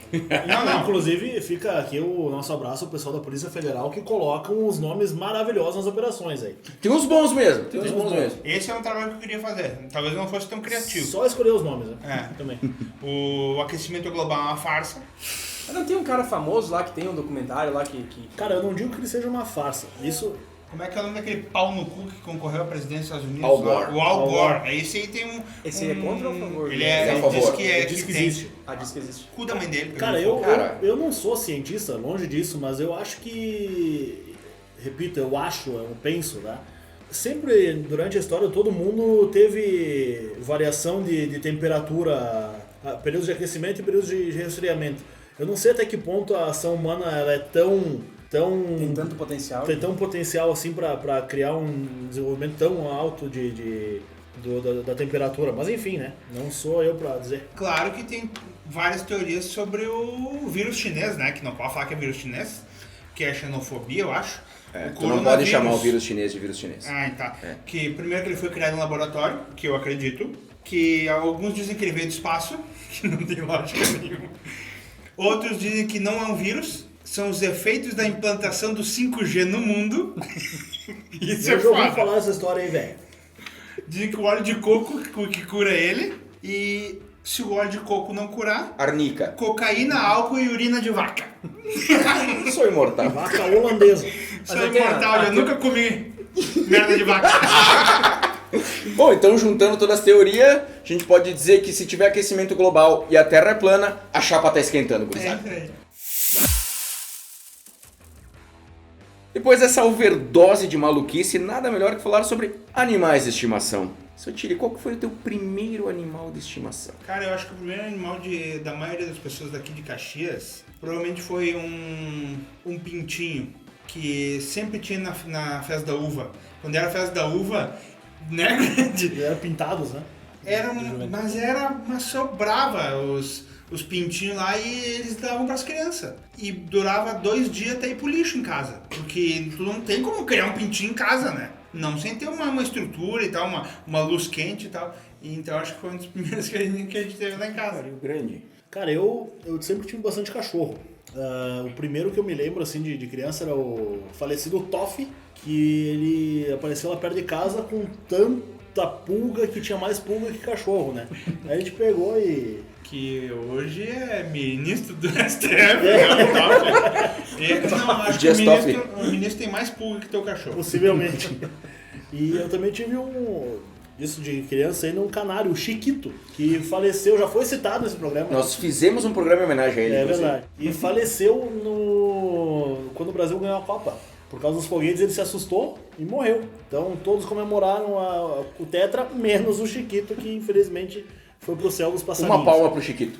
Não. Inclusive, fica aqui o nosso abraço ao pessoal da Polícia Federal que colocam os nomes maravilhosos nas operações aí. Tem uns bons mesmo, tem uns Tem uns bons bons. mesmo. Esse é um trabalho que eu queria fazer. Talvez não fosse tão criativo. Só escolher os nomes, né? É. Também. O aquecimento global é uma farsa. Mas não tem um cara famoso lá que tem um documentário lá que... Cara, eu não digo que ele seja uma farsa. Isso. Como é que é o nome daquele pau no cu que concorreu à presidência dos Estados Unidos? Al Gore. O Al Gore. Esse aí tem um... Esse aí é contra ou a favor? Ele É a ele favor. diz que Ele é diz que tem. existe. Ah, diz que existe. Cu da mãe dele. Cara, pegou fogo. eu não sou cientista, longe disso, mas eu acho que. Repito, eu penso, né? Sempre durante a história todo mundo teve variação de temperatura, períodos de aquecimento e períodos de resfriamento. Eu não sei até que ponto a ação humana ela é tão Tem tanto potencial. tem tão potencial assim para criar um desenvolvimento tão alto da temperatura. Mas enfim, né? Não sou eu para dizer. Claro que tem várias teorias sobre o vírus chinês, né? Que não pode falar que é vírus chinês, que é xenofobia, eu acho. É, O tu não pode coronavírus. chamar o vírus chinês de vírus chinês. Ah, tá. É. Que primeiro que ele foi criado em laboratório, que eu acredito. Que alguns dizem que ele veio do espaço, que não tem lógica nenhuma. Outros dizem que não é um vírus, são os efeitos da implantação do 5G no mundo. Isso é Eu já ouvi foda. falar essa história aí, velho. Dizem que o óleo de coco que cura ele. E se o óleo de coco não curar, Arnica. cocaína, álcool e urina de vaca. Sou imortal. Vaca holandesa. Sou é que imortal, eu nunca comi merda de vaca. Bom, então juntando todas as teorias, a gente pode dizer que se tiver aquecimento global e a Terra é plana, a chapa tá esquentando, gurizada. Depois dessa overdose de maluquice, nada melhor que falar sobre animais de estimação. Seu Tiri, qual que foi o teu primeiro animal de estimação? Cara, eu acho que o primeiro animal da maioria das pessoas daqui de Caxias provavelmente foi um pintinho que sempre tinha na festa da uva. Quando era a festa da uva, né, grande? Eles eram pintados, né? Mas sobrava os pintinhos lá e eles davam pras crianças. E durava 2 dias até ir pro lixo em casa. Porque tu não tem como criar um pintinho em casa, né? não sem ter uma estrutura e tal, uma luz quente e tal. E então acho que foi um dos primeiros que a gente teve lá em casa. Rio Grande. Cara, eu sempre tive bastante cachorro. O primeiro que eu me lembro, assim, de criança era o falecido Toffee, que ele apareceu lá perto de casa com tanta pulga que tinha mais pulga que cachorro, né? Aí a gente pegou e... Que hoje é ministro do STF, né? Não, acho que o ministro tem mais pulga que teu cachorro. Possivelmente. E eu também tive isso de criança ainda, um canário, o Chiquito, que faleceu, já foi citado nesse programa. Nós fizemos um programa em homenagem a ele. É verdade. E faleceu quando o Brasil ganhou a Copa. Por causa dos foguetes ele se assustou e morreu. Então todos comemoraram o Tetra, menos o Chiquito, que infelizmente foi pro céu dos passarinhos. Uma palma pro Chiquito.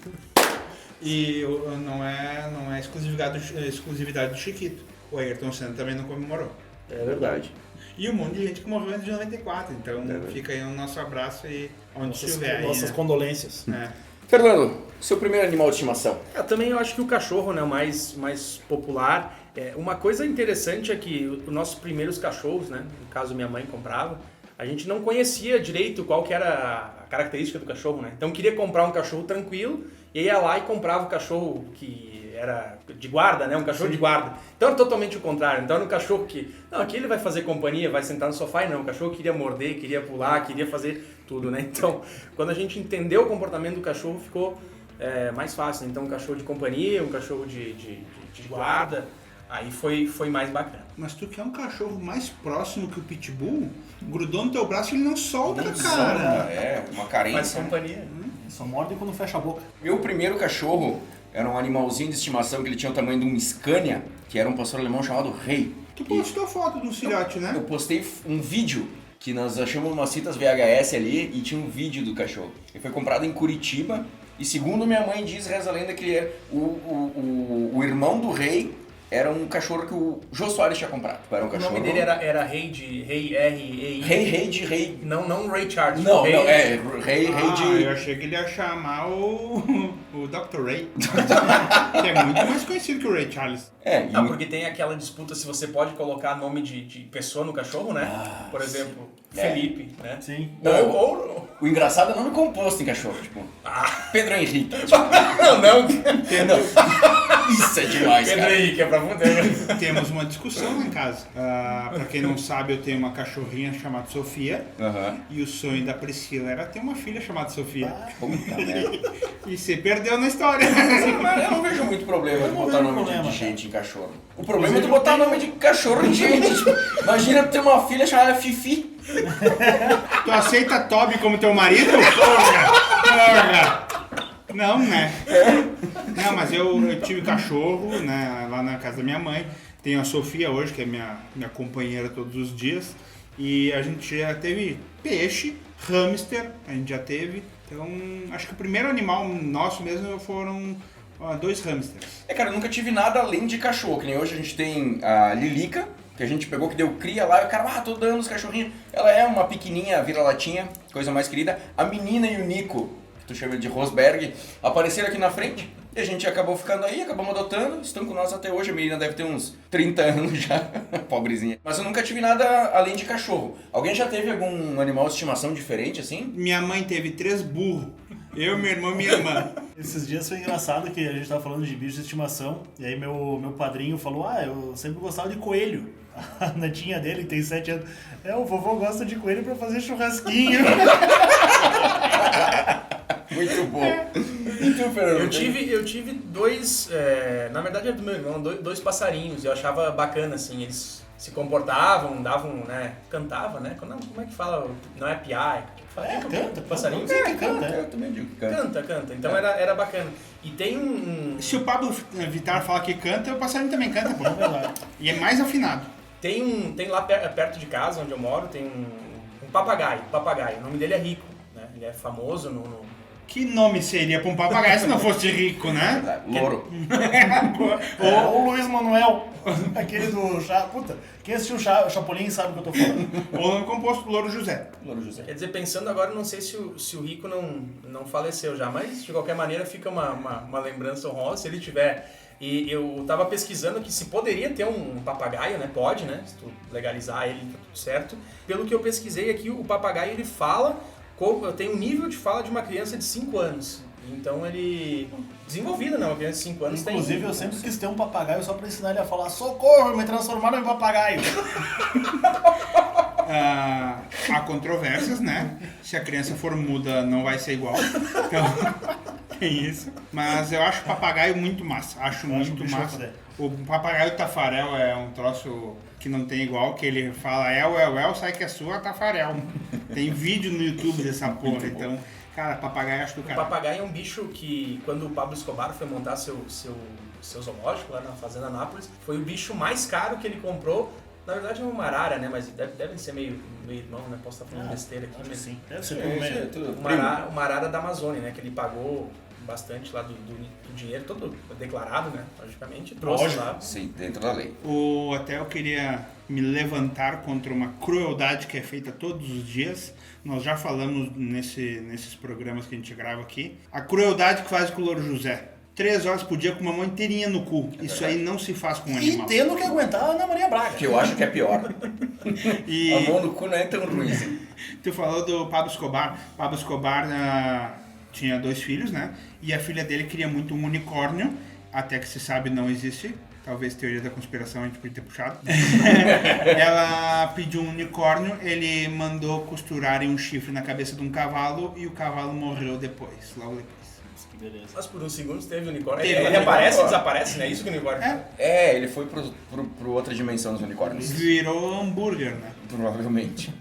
E não é exclusividade do Chiquito. O Ayrton Senna também não comemorou. É verdade. E um monte de gente que morreu antes de 94. Então fica aí o nosso abraço e onde estiver. Nossas condolências. É. Fernando, seu primeiro animal de estimação? Também eu acho que o cachorro, né, o mais popular. Uma coisa interessante é que os nossos primeiros cachorros, né, no caso minha mãe comprava, a gente não conhecia direito qual que era a característica do cachorro, né? Então queria comprar um cachorro tranquilo e ia lá e comprava o cachorro que era de guarda, né? Um cachorro de guarda. Então era totalmente o contrário. Então era um cachorro que, não, aqui ele vai fazer companhia, vai sentar no sofá e não. O cachorro queria morder, queria pular, queria fazer tudo, né? Então, quando a gente entendeu o comportamento do cachorro, ficou mais fácil. Então um cachorro de companhia, um cachorro de guarda, aí foi mais bacana. Mas tu quer um cachorro mais próximo que o Pitbull? Grudou no teu braço e ele não solta, cara. Uma Faz carência. companhia. Só morde quando fecha a boca. Meu primeiro cachorro era um animalzinho de estimação que ele tinha o tamanho de um Scania, que era um pastor alemão chamado Rei. Tu postou foto do filhote, né? Eu postei um vídeo que nós achamos umas fitas VHS ali e tinha um vídeo do cachorro. Ele foi comprado em Curitiba e segundo minha mãe diz, reza a lenda, que o irmão do Rei era um cachorro que o Jô Soares tinha comprado. Era um O cachorro... nome dele era Rei de Rei R-E-I. Rei de Rei. Não Ray Charles. Não, Rei, Rei de... Eu achei que ele ia chamar o Dr. Ray. Que é muito mais conhecido que o Ray Charles. Porque tem aquela disputa se você pode colocar nome de pessoa no cachorro, né? Por exemplo, Felipe, né? Sim. Ou... O engraçado é nome composto em cachorro, tipo... Pedro Henrique. Não. Isso é demais, Pedro cara. Henrique, é pra poder. Temos uma discussão lá em casa. Pra quem não sabe, eu tenho uma cachorrinha chamada Sofia. E o sonho da Priscila era ter uma filha chamada Sofia. Puta merda. E você perdeu na história. Mas eu não vejo muito problema de não botar vejo nome problema, de cara. gente em cachorro. O problema é tu botar nome de cachorro em gente. Tipo, imagina tu ter uma filha chamada Fifi. Tu aceita Toby como teu marido? Porra! Não, né? Não, mas eu tive cachorro, né, lá na casa da minha mãe. Tenho a Sofia hoje, que é minha companheira todos os dias. E a gente já teve peixe, hamster, a gente já teve. Então, acho que o primeiro animal nosso mesmo foram 2 hamsters. Cara, eu nunca tive nada além de cachorro. Que nem hoje a gente tem a Lilica, que a gente pegou, que deu cria lá. E o cara, tô dando os cachorrinhos. Ela é uma pequenininha, vira-latinha, coisa mais querida. A menina e o Nico, que tu chama de Rosberg, apareceram aqui na frente. E a gente acabou ficando aí, acabamos adotando. Estão com nós até hoje. A menina deve ter uns 30 anos já. Pobrezinha. Mas eu nunca tive nada além de cachorro. Alguém já teve algum animal de estimação diferente, assim? Minha mãe teve 3 burros. Eu, meu irmão e minha irmã. Esses dias foi engraçado que a gente tava falando de bicho de estimação, e aí meu padrinho falou, eu sempre gostava de coelho. A netinha dele, que tem 7 anos, o vovô gosta de coelho pra fazer churrasquinho. Muito bom. E tu, Fernando? Eu tive 2, na verdade era do meu irmão, 2 passarinhos. Eu achava bacana, assim, eles se comportavam, davam, né, cantava, né? Como é que fala? Não é piar, Canta. Passarinho? Canta. Eu também digo que canta. Canta. Então era bacana. E tem Se o Pablo Vittar fala que canta, o passarinho também canta, pô. É verdade. E é mais afinado. Tem lá perto de casa, onde eu moro, tem um papagaio. O nome dele é Rico, né? Ele é famoso no... Que nome seria pra um papagaio se não fosse rico, né? Louro. Ou o Luiz Manuel, aquele do Puta, quem assistiu o Chapolin sabe o que eu tô falando. Ou o nome composto Louro José. Louro José. Quer dizer, pensando agora, não sei se o Rico não faleceu já, mas de qualquer maneira fica uma lembrança honrosa. Se ele estiver E eu tava pesquisando que se poderia ter um papagaio, né? Pode, né? Se tu legalizar ele, tá tudo certo. Pelo que eu pesquisei aqui, o papagaio ele fala, tem um nível de fala de uma criança de 5 anos. Então ele... Desenvolvido, né? Uma criança de 5 anos Inclusive, tem... eu sempre quis ter um papagaio só pra ensinar ele a falar: socorro, me transformaram em papagaio. Há controvérsias, né? Se a criança for muda, não vai ser igual. Então, tem isso. Mas eu acho o papagaio muito massa. Acho muito massa. O papagaio tafarel é um troço que não tem igual, que ele fala sai que é sua, tafarel. Tem vídeo no YouTube dessa porra, então... Cara, papagaio acho do cara. O papagaio é um bicho que, quando o Pablo Escobar foi montar seu zoológico lá na Fazenda Nápoles, foi o bicho mais caro que ele comprou. Na verdade é uma arara, né? Mas devem ser meio irmão, né? Posso estar falando besteira aqui. Mas Sim, deve ser meio. Uma arara da Amazônia, né? Que ele pagou bastante lá do dinheiro, todo declarado, né? Logicamente, trouxe lá. Sim, dentro da lei. Até eu queria me levantar contra uma crueldade que é feita todos os dias. Nós já falamos nesses programas que a gente grava aqui. A crueldade que faz com o Louro José. 3 horas por dia com uma mão inteirinha no cu. Isso aí não se faz com um animal. E tendo que aguentar a Ana Maria Braga. Que eu acho que é pior. A mão no cu não é tão ruim. Tu falou do Pablo Escobar. Pablo Escobar tinha 2 filhos, né? E a filha dele queria muito um unicórnio. Até que se sabe não existe. Talvez teoria da conspiração a gente podia ter puxado. Ela pediu um unicórnio, ele mandou costurarem um chifre na cabeça de um cavalo e o cavalo morreu logo depois. Que beleza. Mas por uns segundos teve o unicórnio. Teve Ele unicórnio. aparece e desaparece, né? Isso que o unicórnio. Ele foi pro outra dimensão dos unicórnios. Virou hambúrguer, né? Provavelmente.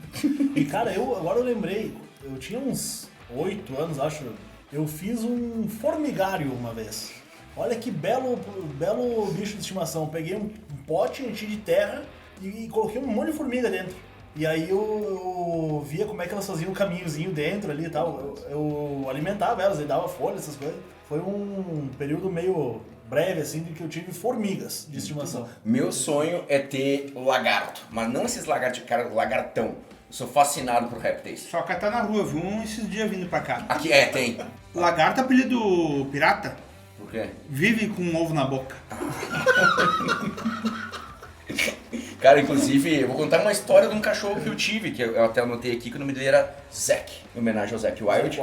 E cara, agora eu lembrei, eu tinha uns 8 anos, acho, eu fiz um formigário uma vez. Olha que belo bicho de estimação. Peguei um pote, enchi de terra e coloquei um monte de formiga dentro. E aí eu via como é que elas faziam um caminhozinho dentro ali e tal. Eu alimentava elas, eu dava folha, essas coisas. Foi um período meio breve, assim, de que eu tive formigas de estimação. Meu sonho é ter lagarto, mas não esses lagartos, cara, lagartão. Eu sou fascinado por répteis. Só que tá na rua, eu vi um esses dias vindo pra cá. Aqui tem. Lagarto, apelido pirata, Por quê? vive com um ovo na boca. Cara, inclusive, eu vou contar uma história de um cachorro que eu tive, que eu até anotei aqui, que o nome dele era Zack, em homenagem ao Zack Wild.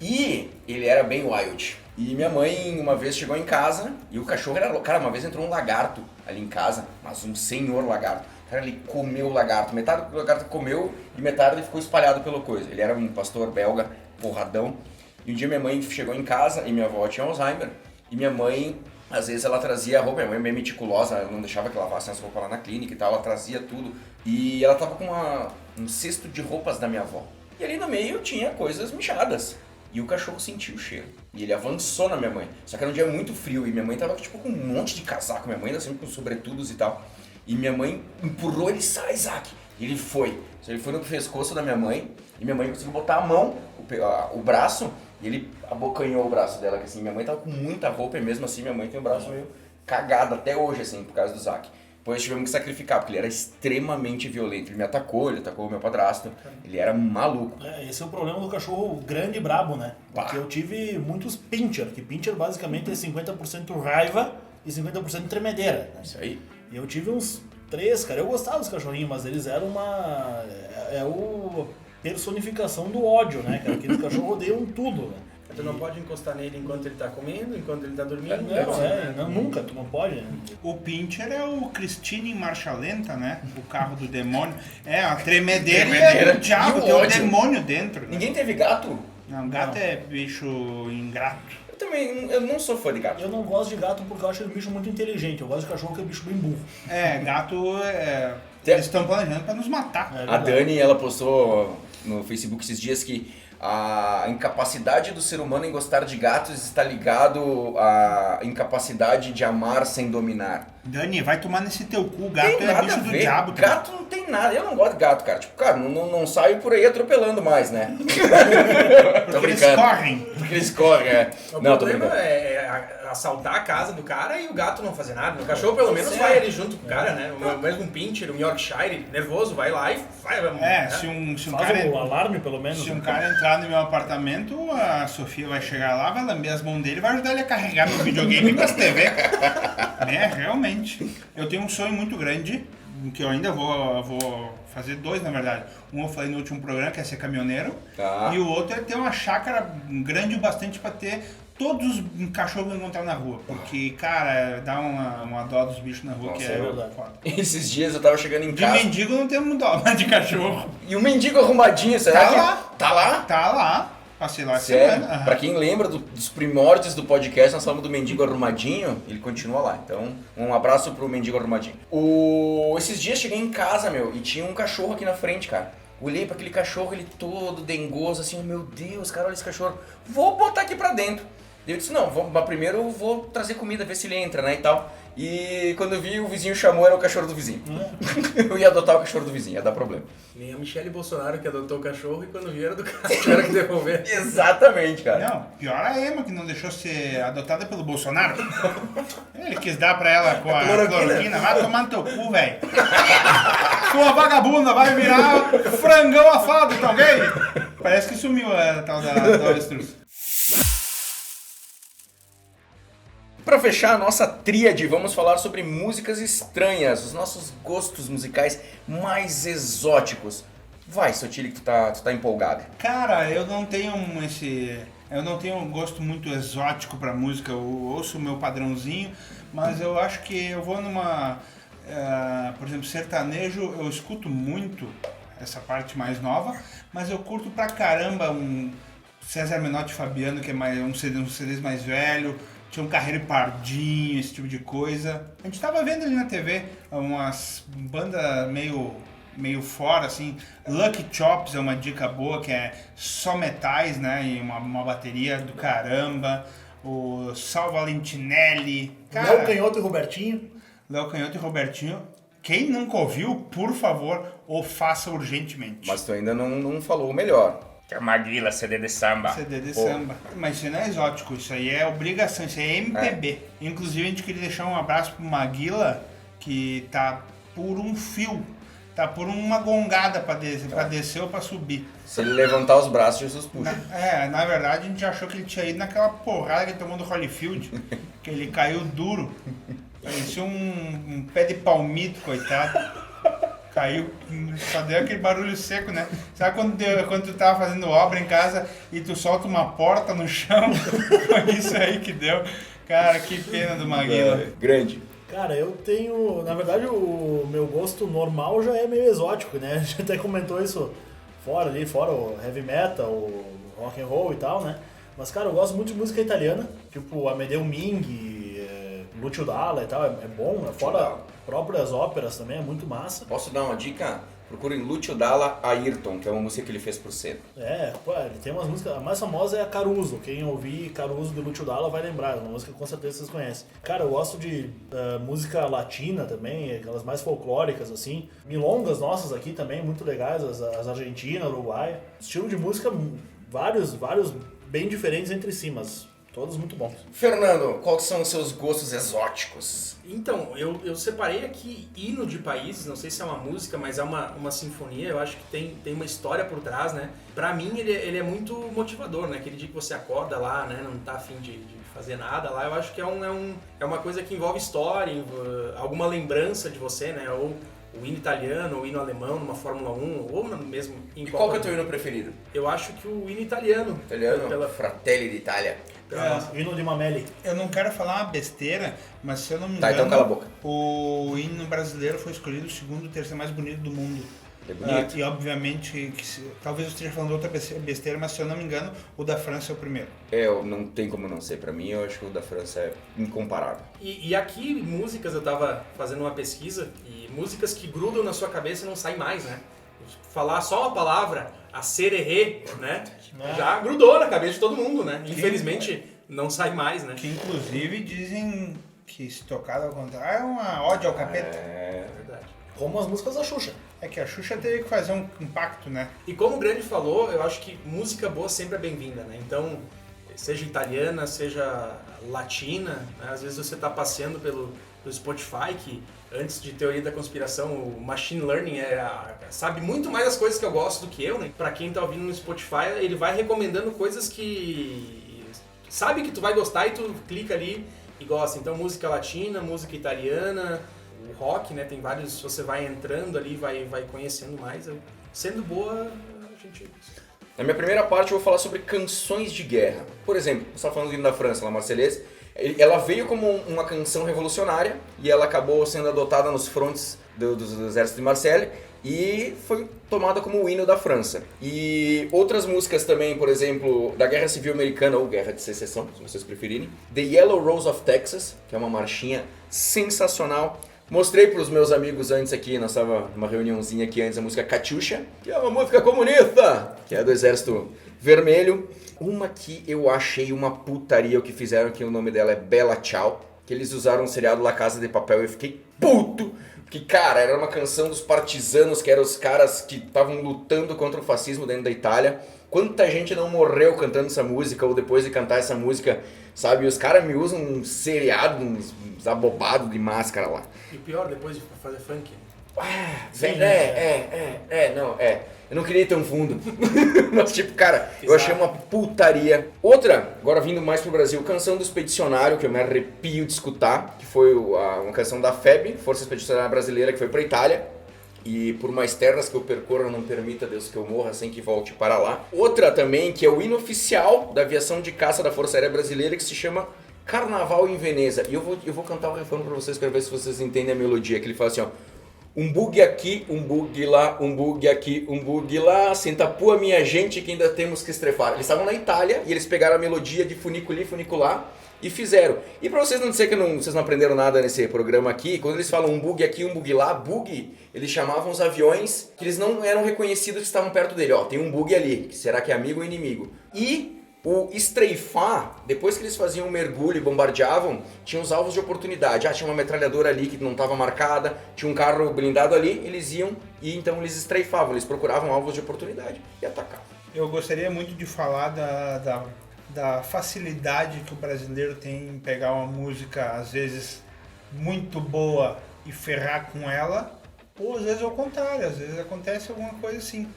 E ele era bem wild. E minha mãe uma vez chegou em casa e o cachorro era louco. Cara, uma vez entrou um lagarto ali em casa, mas um senhor lagarto. Cara, ele comeu o lagarto. Metade do lagarto comeu e metade ele ficou espalhado pela coisa. Ele era um pastor belga, porradão. E um dia minha mãe chegou em casa e minha avó tinha Alzheimer. E minha mãe, às vezes ela trazia a roupa, minha mãe é bem meticulosa, ela não deixava que lavassem as roupas lá na clínica e tal, ela trazia tudo. E ela tava com um cesto de roupas da minha avó. E ali no meio tinha coisas mijadas. E o cachorro sentiu o cheiro. E ele avançou na minha mãe. Só que era um dia muito frio e minha mãe tava tipo com um monte de casaco. Minha mãe ainda sempre com sobretudos e tal. E minha mãe empurrou ele, sai, Isaac. E ele foi. Ele foi no pescoço da minha mãe. E minha mãe conseguiu botar a mão, o braço. E ele abocanhou o braço dela. Que assim, minha mãe tava com muita roupa e mesmo assim minha mãe tem o braço meio cagado até hoje, assim, por causa do Isaac. Depois tivemos que sacrificar, porque ele era extremamente violento. Ele me atacou, ele atacou o meu padrasto. Ele era maluco. Esse é o problema do cachorro grande e brabo, né? Porque Bah. eu tive muitos pincher, que pincher basicamente é 50% raiva e 50% tremedeira. Né? Isso aí. E eu tive uns 3, cara. Eu gostava dos cachorrinhos, mas eles eram uma... a personificação do ódio, né, cara? Aqueles cachorros odeiam tudo, né? Tu não pode encostar nele enquanto ele tá comendo, enquanto ele tá dormindo. Nunca, tu não pode, né? O Pincher é o Christine em marcha lenta, né? O carro do demônio. É, a tremedeira é o diabo, E o tem um ódio. demônio dentro. Né? Ninguém teve gato? Não, gato é bicho ingrato. Eu não sou fã de gato. Eu não gosto de gato porque eu acho ele um bicho muito inteligente. Eu gosto de cachorro que é bicho bem burro. É, gato eles estão planejando pra nos matar. É A verdade. Dani, ela postou no Facebook esses dias que a incapacidade do ser humano em gostar de gatos está ligado à incapacidade de amar sem dominar. Dani, vai tomar nesse teu cu. Gato Tem é nada bicho a do ver. diabo. Cara. Gato não tem nada. Eu não gosto de gato, cara. Tipo, cara, não saio por aí atropelando mais, né? Tô Porque eles brincando. correm. Porque eles correm, é. O Não, tô problema brincando. é assaltar a casa do cara e o gato não fazer nada. O cachorro pelo menos vai ali junto com o cara, né? Mesmo um pincher, um Yorkshire, nervoso, vai lá e vai. Né? Se um Faz cara... o alarme, pelo menos. Se um cara entrar no meu apartamento, a Sofia vai chegar lá, vai lamber as mãos dele e vai ajudar ele a carregar meu videogame com as TV. Realmente. Eu tenho um sonho muito grande, que eu ainda vou fazer 2, na verdade. Um eu falei no último programa, que é ser caminhoneiro. Tá. E o outro é ter uma chácara grande o bastante pra ter todos os cachorros que eu encontrar na rua. Porque, cara, dá uma dó dos bichos na rua. Nossa, que é verdade. foda. Esses dias eu tava chegando em De casa. mendigo não temos dó, mas de cachorro. E o mendigo arrumadinho, será Tá que... lá. Tá lá? Tá lá. Passei lá essa Sério? semana. Pra quem lembra dos primórdios do podcast, nós falamos do Mendigo Arrumadinho, ele continua lá. Então, um abraço pro Mendigo Arrumadinho. Esses dias cheguei em casa, meu, e tinha um cachorro aqui na frente, cara. Olhei pra aquele cachorro, ele todo dengoso, assim, meu Deus, cara, olha esse cachorro. Vou botar aqui pra dentro. Eu disse, não, mas primeiro eu vou trazer comida, ver se ele entra, né, e tal. E quando eu vi, o vizinho chamou, era o cachorro do vizinho. Eu ia adotar o cachorro do vizinho, ia dar problema. Nem a Michelle Bolsonaro que adotou o cachorro e quando viu era do cara, tiveram que devolver. Exatamente, cara. Não, pior a Emma, que não deixou ser adotada pelo Bolsonaro. Ele quis dar pra ela com a cloroquina. Vai tomar no teu cu, velho. Sua vagabunda vai virar frangão assado, tá ok? Parece que sumiu a tal da avestruz. Para fechar a nossa tríade, vamos falar sobre músicas estranhas, os nossos gostos musicais mais exóticos. Vai, Sotile, que tu tá empolgado. Cara, eu não tenho um gosto muito exótico pra música. Eu ouço o meu padrãozinho, mas eu acho que eu vou numa... por exemplo, sertanejo, eu escuto muito essa parte mais nova, mas eu curto pra caramba um César Menotti e Fabiano, que é um CDs mais velho. Tinha um Carreiro e Pardinho, esse tipo de coisa. A gente tava vendo ali na TV umas bandas meio fora, assim. Lucky Chops é uma dica boa, que é só metais, né? E uma bateria do caramba. O Sal Valentinelli. Léo Canhoto e Robertinho. Léo Canhoto e Robertinho. Quem nunca ouviu, por favor, o faça urgentemente. Mas tu ainda não falou o melhor. Que é Maguila, CD de samba. CD de samba. Mas isso não é exótico, isso aí é obrigação, isso aí é MPB. Inclusive a gente queria deixar um abraço pro Maguila, que tá por um fio, tá por uma gongada pra descer ou pra subir. Se ele levantar os braços, Jesus puxa. Na verdade a gente achou que ele tinha ido naquela porrada que ele tomou do Holyfield, que ele caiu duro. Parecia um pé de palmito, coitado. Caiu, só deu aquele barulho seco, né? Sabe quando tu tava fazendo obra em casa e tu solta uma porta no chão? Foi isso aí que deu. Cara, que pena do Maguila. Grande. Cara, eu tenho... Na verdade, o meu gosto normal já é meio exótico, né? A gente até comentou isso fora o heavy metal, o rock and roll e tal, né? Mas, cara, eu gosto muito de música italiana, tipo Amedeo Minghi, Lucio Dalla e tal, é bom, fora próprias óperas também, é muito massa. Posso dar uma dica? Procurem Lucio Dalla Ayrton, que é uma música que ele fez pro Senna. Ele tem umas músicas, a mais famosa é a Caruso, quem ouvir Caruso de Lucio Dalla vai lembrar, é uma música que com certeza vocês conhecem. Cara, eu gosto de música latina também, aquelas mais folclóricas assim, milongas nossas aqui também, muito legais, as argentinas, Uruguai. Estilo de música, vários bem diferentes entre si, mas todos muito bons. Fernando, quais são os seus gostos exóticos? Então, eu separei aqui hino de países, não sei se é uma música, mas é uma sinfonia, eu acho que tem uma história por trás, né? Pra mim, ele é muito motivador, né? Aquele dia que você acorda lá, né? Não tá afim de fazer nada lá, eu acho que é uma coisa que envolve história, alguma lembrança de você, né? Ou o hino italiano, ou o hino alemão numa Fórmula 1, ou mesmo em E qual que é o teu hino preferido? Eu acho que o hino italiano. Italiano? Fratelli d'Italia. Hino de Mameli. Eu não quero falar uma besteira, mas se eu não me Tá, engano, então cala a boca. o hino brasileiro foi escolhido o segundo e terceiro mais bonito do mundo. É bonito. E obviamente, talvez eu esteja falando outra besteira, mas se eu não me engano, o da França é o primeiro. Não tem como não ser. Pra mim, eu acho que o da França é incomparável. E aqui, músicas, eu tava fazendo uma pesquisa, e músicas que grudam na sua cabeça e não saem mais, né? Falar só uma palavra, a sererê, né? Já grudou na cabeça de todo mundo, né? Infelizmente, não sai mais, né? Que inclusive dizem que se tocado ao contrário é uma ódio ao capeta. É verdade. Como as músicas da Xuxa. É que a Xuxa teve que fazer um impacto, né? E como o Grande falou, eu acho que música boa sempre é bem-vinda, né? Então, seja italiana, seja latina, né? Às vezes você está passeando pelo Spotify, que antes de teoria da conspiração, o machine learning sabe muito mais as coisas que eu gosto do que eu, né? Pra quem tá ouvindo no Spotify, ele vai recomendando coisas que sabe que tu vai gostar e tu clica ali e gosta. Então, música latina, música italiana, o rock, né? Tem vários, você vai entrando ali, vai conhecendo mais. Sendo boa, a gente... Na minha primeira parte eu vou falar sobre canções de guerra. Por exemplo, você está falando do hino da França, La Marseillaise. Ela veio como uma canção revolucionária e ela acabou sendo adotada nos frontes do exército de Marseille e foi tomada como o hino da França. E outras músicas também, por exemplo, da Guerra Civil Americana ou Guerra de Secessão, se vocês preferirem. The Yellow Rose of Texas, que é uma marchinha sensacional. Mostrei para os meus amigos antes aqui, nós estávamos numa reuniãozinha aqui antes, a música Katyusha, que é uma música comunista, que é do Exército Vermelho. Uma que eu achei uma putaria o que fizeram, que o nome dela é Bella Ciao, que eles usaram o seriado La Casa de Papel e eu fiquei puto, porque, cara, era uma canção dos partisanos, que eram os caras que estavam lutando contra o fascismo dentro da Itália. Quanta gente não morreu cantando essa música ou depois de cantar essa música, sabe? Os caras me usam um seriado, uns abobados de máscara lá. E pior, depois de fazer funk. Eu não queria ir tão fundo. Mas tipo, cara, eu achei uma putaria. Outra, agora vindo mais pro Brasil, Canção do Expedicionário, que eu me arrepio de escutar, que foi uma canção da FEB, Força Expedicionária Brasileira, que foi pra Itália. E por mais terras que eu percorra, não permita Deus que eu morra sem que volte para lá. Outra também, que é o hino oficial da aviação de caça da Força Aérea Brasileira, que se chama Carnaval em Veneza. E eu vou cantar o refrão pra vocês, para ver se vocês entendem a melodia, que ele fala assim, ó. Um bug aqui, um bug lá, um bug aqui, um bug lá, senta pua minha gente que ainda temos que estrefar. Eles estavam na Itália e eles pegaram a melodia de funico ali, funico lá e fizeram. E pra vocês não dizer que vocês não aprenderam nada nesse programa aqui, quando eles falam um bug aqui, um bug lá, bug, eles chamavam os aviões que eles não eram reconhecidos que estavam perto dele. Ó, tem um bug ali, que será que é amigo ou inimigo? E o estreifar, depois que eles faziam um mergulho e bombardeavam, tinha os alvos de oportunidade. Tinha uma metralhadora ali que não estava marcada, tinha um carro blindado ali, eles iam e então eles estreifavam, eles procuravam alvos de oportunidade e atacavam. Eu gostaria muito de falar da facilidade que o brasileiro tem em pegar uma música, às vezes, muito boa e ferrar com ela, ou às vezes ao contrário, às vezes acontece alguma coisa assim.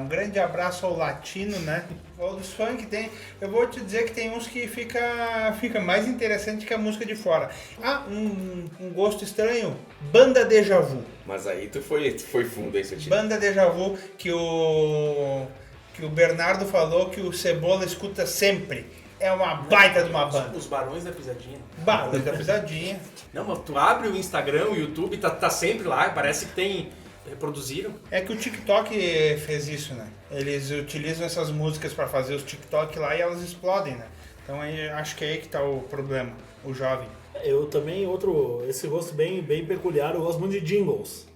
Um grande abraço ao latino, né? Os funk tem. Eu vou te dizer que tem uns que fica mais interessante que a música de fora. Um gosto estranho, Banda Deja Vu. Mas aí tu foi fundo aí, seu time. Banda Deja Vu, que o Bernardo falou que o Cebola escuta sempre. É uma baita de uma banda. Os Barões da Pisadinha. Barões da Pisadinha. Não, mas tu abre o Instagram, o YouTube, tá sempre lá, parece que tem... Reproduziram. É que o TikTok fez isso, né? Eles utilizam essas músicas para fazer os TikTok lá e elas explodem, né? Então acho que é aí que tá o problema, o jovem. Eu também, esse gosto bem peculiar, eu gosto muito de jingles.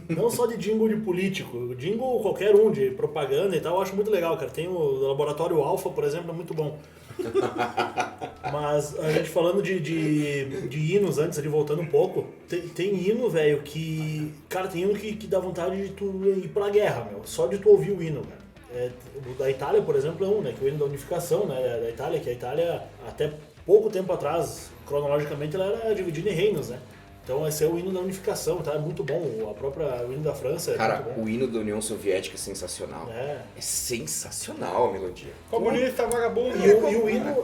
Não só de jingle de político, jingle qualquer um, de propaganda e tal, eu acho muito legal, cara. Tem o Laboratório Alpha, por exemplo, é muito bom. Mas a gente falando de hinos antes, ali voltando um pouco, tem hino, velho, que... Cara, tem hino que dá vontade de tu ir pra guerra, meu. Só de tu ouvir o hino, cara. O da Itália, por exemplo, é um, né? Que é o hino da unificação, né? Da Itália, que a Itália, até pouco tempo atrás, cronologicamente, ela era dividida em reinos, né? Então esse é o hino da unificação, tá? É muito bom. O hino da França é muito bom. Cara, o hino da União Soviética é sensacional. É sensacional a melodia. Comunista vagabundo. E o hino,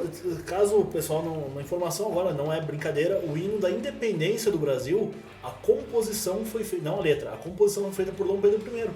caso o pessoal na informação agora, não é brincadeira, o hino da independência do Brasil, a composição foi feita, não a letra, a composição foi feita por Dom Pedro I.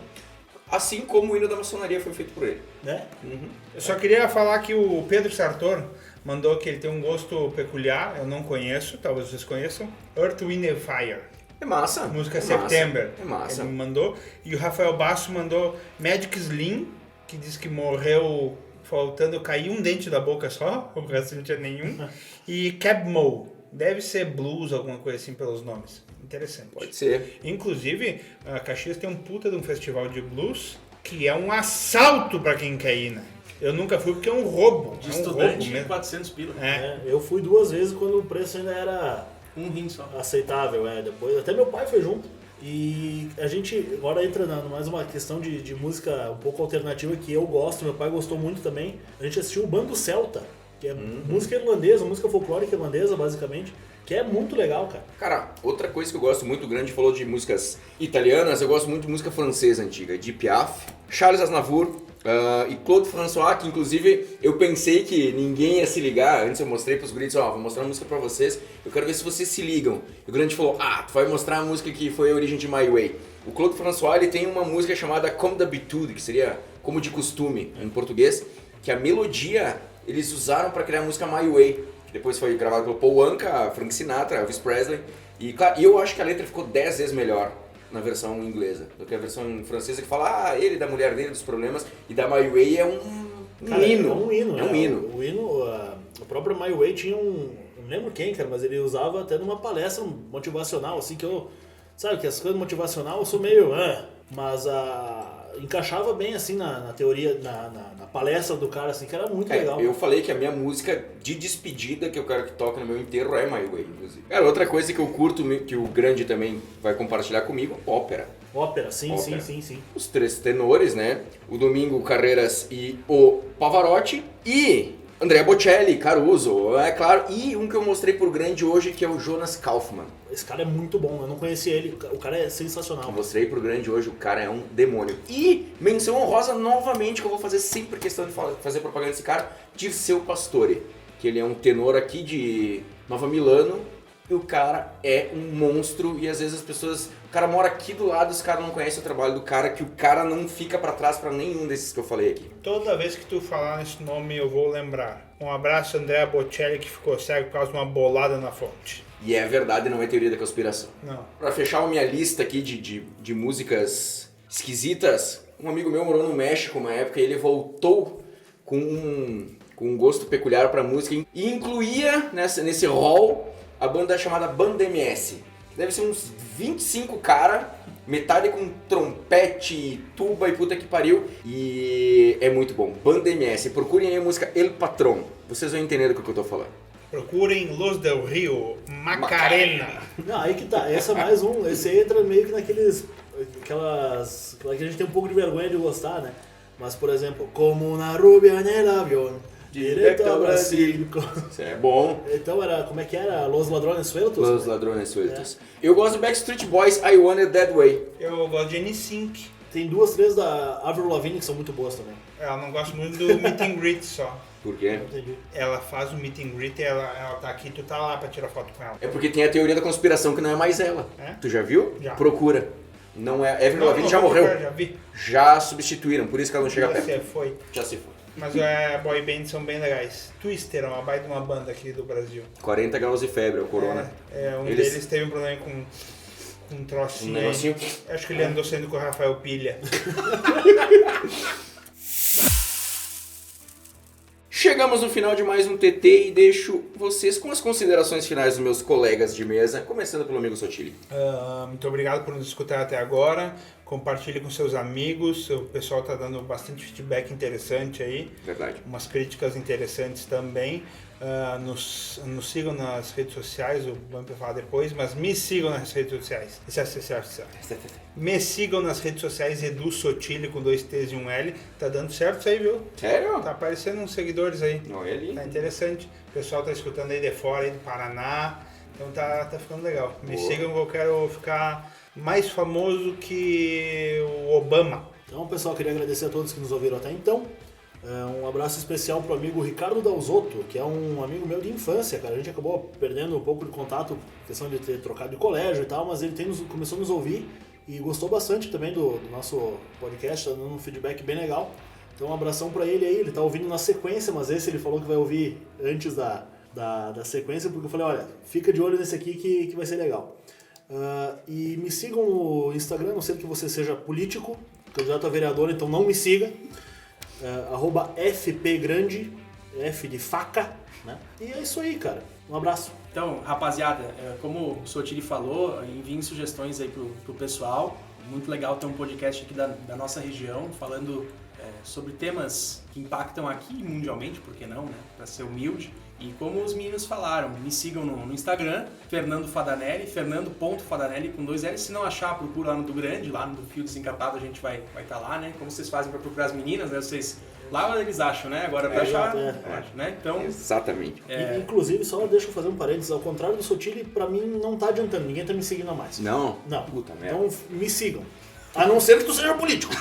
Assim como o hino da maçonaria foi feito por ele. Né? Uhum. Eu só queria falar que o Pedro Sartor mandou que ele tem um gosto peculiar, eu não conheço, talvez vocês conheçam. Earth, Wind and Fire. É massa. A música September. É massa. Ele me mandou. E o Rafael Basso mandou Magic Slim, que diz que morreu faltando cair um dente da boca só, o resto não tinha nenhum. E Cab Mo. Deve ser blues, alguma coisa assim pelos nomes. Interessante. Pode ser. Inclusive, a Caxias tem um puta de um festival de blues que é um assalto pra quem quer ir, né? Eu nunca fui porque é um roubo. De é um estudante, roubo mesmo. 400 pila. Eu fui 2 vezes quando o preço ainda era um rim só. Aceitável, depois até meu pai foi junto. E a gente, agora entrando mais uma questão de música um pouco alternativa que eu gosto, meu pai gostou muito também. A gente assistiu o Bando Celta. que é música irlandesa, música folclórica irlandesa, basicamente, que é muito legal, cara. Cara, outra coisa que eu gosto muito, grande falou de músicas italianas, eu gosto muito de música francesa antiga, de Piaf, Charles Aznavour e Claude François, que inclusive eu pensei que ninguém ia se ligar, antes eu mostrei pros guris, vou mostrar uma música pra vocês, eu quero ver se vocês se ligam. E o grande falou, tu vai mostrar a música que foi a origem de My Way. O Claude François, ele tem uma música chamada Comme d'habitude, que seria como de costume em português, que a melodia eles usaram pra criar a música My Way, que depois foi gravada pelo Paul Anka, Frank Sinatra, Elvis Presley, e claro, eu acho que a letra ficou 10 vezes melhor na versão inglesa do que a versão francesa, que fala, ele da mulher dele, dos problemas, e da My Way é um hino. É um hino. É um hino. O hino, o próprio My Way tinha não lembro quem, cara, mas ele usava até numa palestra motivacional, assim, que eu, sabe, que as coisas motivacional eu sou meio, mas encaixava bem, assim, na teoria, na palestra do cara, assim, que era muito legal. Eu falei que a minha música de despedida que eu quero que toque no meu enterro é My Way, inclusive. Cara, outra coisa que eu curto, que o Grande também vai compartilhar comigo, ópera. Ópera, sim. Os três tenores, né? O Domingo Carreiras e o Pavarotti. E Andrea Bocelli, Caruso, é claro. E um que eu mostrei pro Grande hoje, que é o Jonas Kaufmann. Esse cara é muito bom, eu não conhecia ele, o cara é sensacional. Eu mostrei pro Grande hoje, o cara é um demônio. E menção honrosa novamente, que eu vou fazer sempre questão de fazer propaganda desse cara, Dirceu Pastore, que ele é um tenor aqui de Nova Milano, e o cara é um monstro, e às vezes as pessoas, o cara mora aqui do lado, os caras não conhecem o trabalho do cara, que o cara não fica pra trás pra nenhum desses que eu falei aqui. Toda vez que tu falar nesse nome eu vou lembrar. Um abraço, Andrea Bocelli, que ficou cego por causa de uma bolada na fonte. E é verdade, não é teoria da conspiração. Não. Pra fechar a minha lista aqui de músicas esquisitas, um amigo meu morou no México uma época e ele voltou com um gosto peculiar pra música e incluía nesse hall a banda chamada Banda MS. Deve ser uns 25 cara, metade com trompete, tuba e puta que pariu. E é muito bom. Banda MS. Procurem aí a música El Patrón. Vocês vão entender do que eu tô falando. Procurem Luz del Rio, Macarena. Não, aí que tá, esse é mais um, esse aí entra meio que aquelas que a gente tem um pouco de vergonha de gostar, né? Mas, por exemplo, como una rubia en el avión, direto ao Brasil. Isso é bom. Então como é que era? Los Ladrones Sueltos? Los Ladrones Sueltos. Eu gosto do Backstreet Boys, I Want It That Way. Eu gosto de NSYNC. Tem 2, 3 da Avril Lavigne que são muito boas também. Eu não gosto muito do Meet and Greet só. Por quê? Entendi. Ela faz o Meet and Greet e ela tá aqui, tu tá lá pra tirar foto com ela. É porque tem a teoria da conspiração que não é mais ela. É? Tu já viu? Já. Procura. Não é. Avril Lavigne já morreu. Já vi. Já substituíram, por isso que ela não chega Já perto. se foi. Já se foi. Mas a boy band são bem legais. Twister é uma baita de uma banda aqui do Brasil. 40 graus de febre, é o Corona. Deles teve um problema com um trocinho. Um negocinho. Acho que ele andou saindo com o Rafael Pilha. Chegamos no final de mais um TT e deixo vocês com as considerações finais dos meus colegas de mesa, começando pelo amigo Sotile. Muito obrigado por nos escutar até agora. Compartilhe com seus amigos. O pessoal está dando bastante feedback interessante aí. Verdade. Umas críticas interessantes também. Nos sigam nas redes sociais, vamos falar depois, mas me sigam nas redes sociais. Me sigam nas redes sociais, Edu Sotile com 2 T's e 1 L. Tá dando certo isso aí, viu? Sério? Tá aparecendo uns seguidores aí. Olha ali. Tá interessante. O pessoal tá escutando aí de fora, aí do Paraná. Então tá ficando legal. Me sigam que eu quero ficar mais famoso que o Obama. Então, pessoal, queria agradecer a todos que nos ouviram até então. Um abraço especial pro amigo Ricardo Dalzotto, que é um amigo meu de infância, cara. A gente acabou perdendo um pouco de contato, questão de ter trocado de colégio e tal, mas ele começou a nos ouvir e gostou bastante também do nosso podcast, tá dando um feedback bem legal. Então um abração pra ele aí, ele tá ouvindo na sequência, mas esse ele falou que vai ouvir antes da sequência, porque eu falei, olha, fica de olho nesse aqui que vai ser legal. E me sigam no Instagram, não sei que você seja político, candidato a vereador, então não me siga. @fpgrande, F de faca, né? E é isso aí, cara. Um abraço. Então, rapaziada, como o Sotile falou, enviem sugestões aí pro pessoal. Muito legal ter um podcast aqui da nossa região, falando sobre temas que impactam aqui mundialmente, por que não, né? Para ser humilde. E como os meninos falaram, me sigam no Instagram, Fernando Fadanelli, Fernando.Fadanelli com 2 L. Se não achar, procura lá no do Grande, lá no Fio Desencapado a gente vai estar lá, né? Como vocês fazem para procurar as meninas, né? Vocês lá eles acham, né? Agora pra achar, né? Então, Exatamente. Inclusive, só deixa eu fazer um parênteses, ao contrário do Sotile, pra mim não tá adiantando, ninguém tá me seguindo a mais. Não? Não. Puta merda. Então me sigam. A não ser que tu seja político.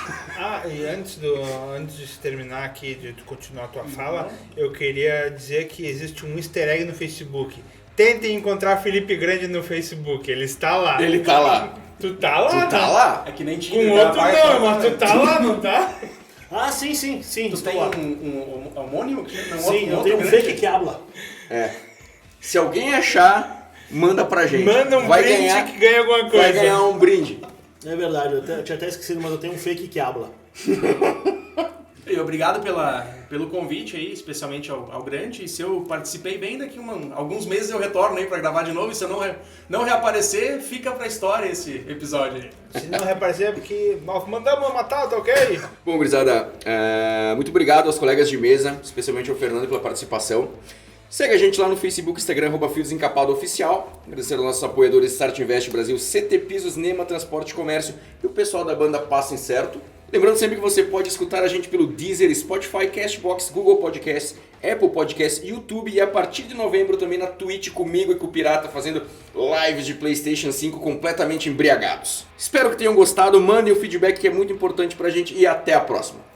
E antes de terminar aqui, de tu continuar a tua fala, eu queria dizer que existe um easter egg no Facebook. Tentem encontrar Felipe Grande no Facebook, ele está lá. Ele tá lá. Tu tá lá, Tu tá né? lá? é que nem Com Tinder, outro né? nome, mas tu tá lá, não tá? Ah, sim. Tu estou tem lá. um homônimo? Sim, eu tenho um fake que habla. Se alguém achar, manda pra gente. Manda um vai brinde ganhar, que ganha alguma coisa. vai ganhar um brinde. É verdade, eu tinha até esquecido, mas eu tenho um fake que habla. E obrigado pelo convite aí, especialmente ao Grande. E se eu participei bem, daqui alguns meses eu retorno aí pra gravar de novo. E se eu não reaparecer, fica pra história esse episódio aí. Se não reaparecer é porque nós mandamos matar, tá ok? Bom, gurizada, muito obrigado aos colegas de mesa, especialmente ao Fernando pela participação. Segue a gente lá no Facebook, Instagram, @Fio Desencapado Oficial. Agradecer aos nossos apoiadores Start Invest Brasil, CT Pisos, Nema Transporte e Comércio e o pessoal da banda Passo Incerto. Lembrando sempre que você pode escutar a gente pelo Deezer, Spotify, Castbox, Google Podcasts, Apple Podcasts, YouTube e a partir de novembro também na Twitch comigo e com o Pirata fazendo lives de PlayStation 5 completamente embriagados. Espero que tenham gostado, mandem o feedback que é muito importante pra gente e até a próxima.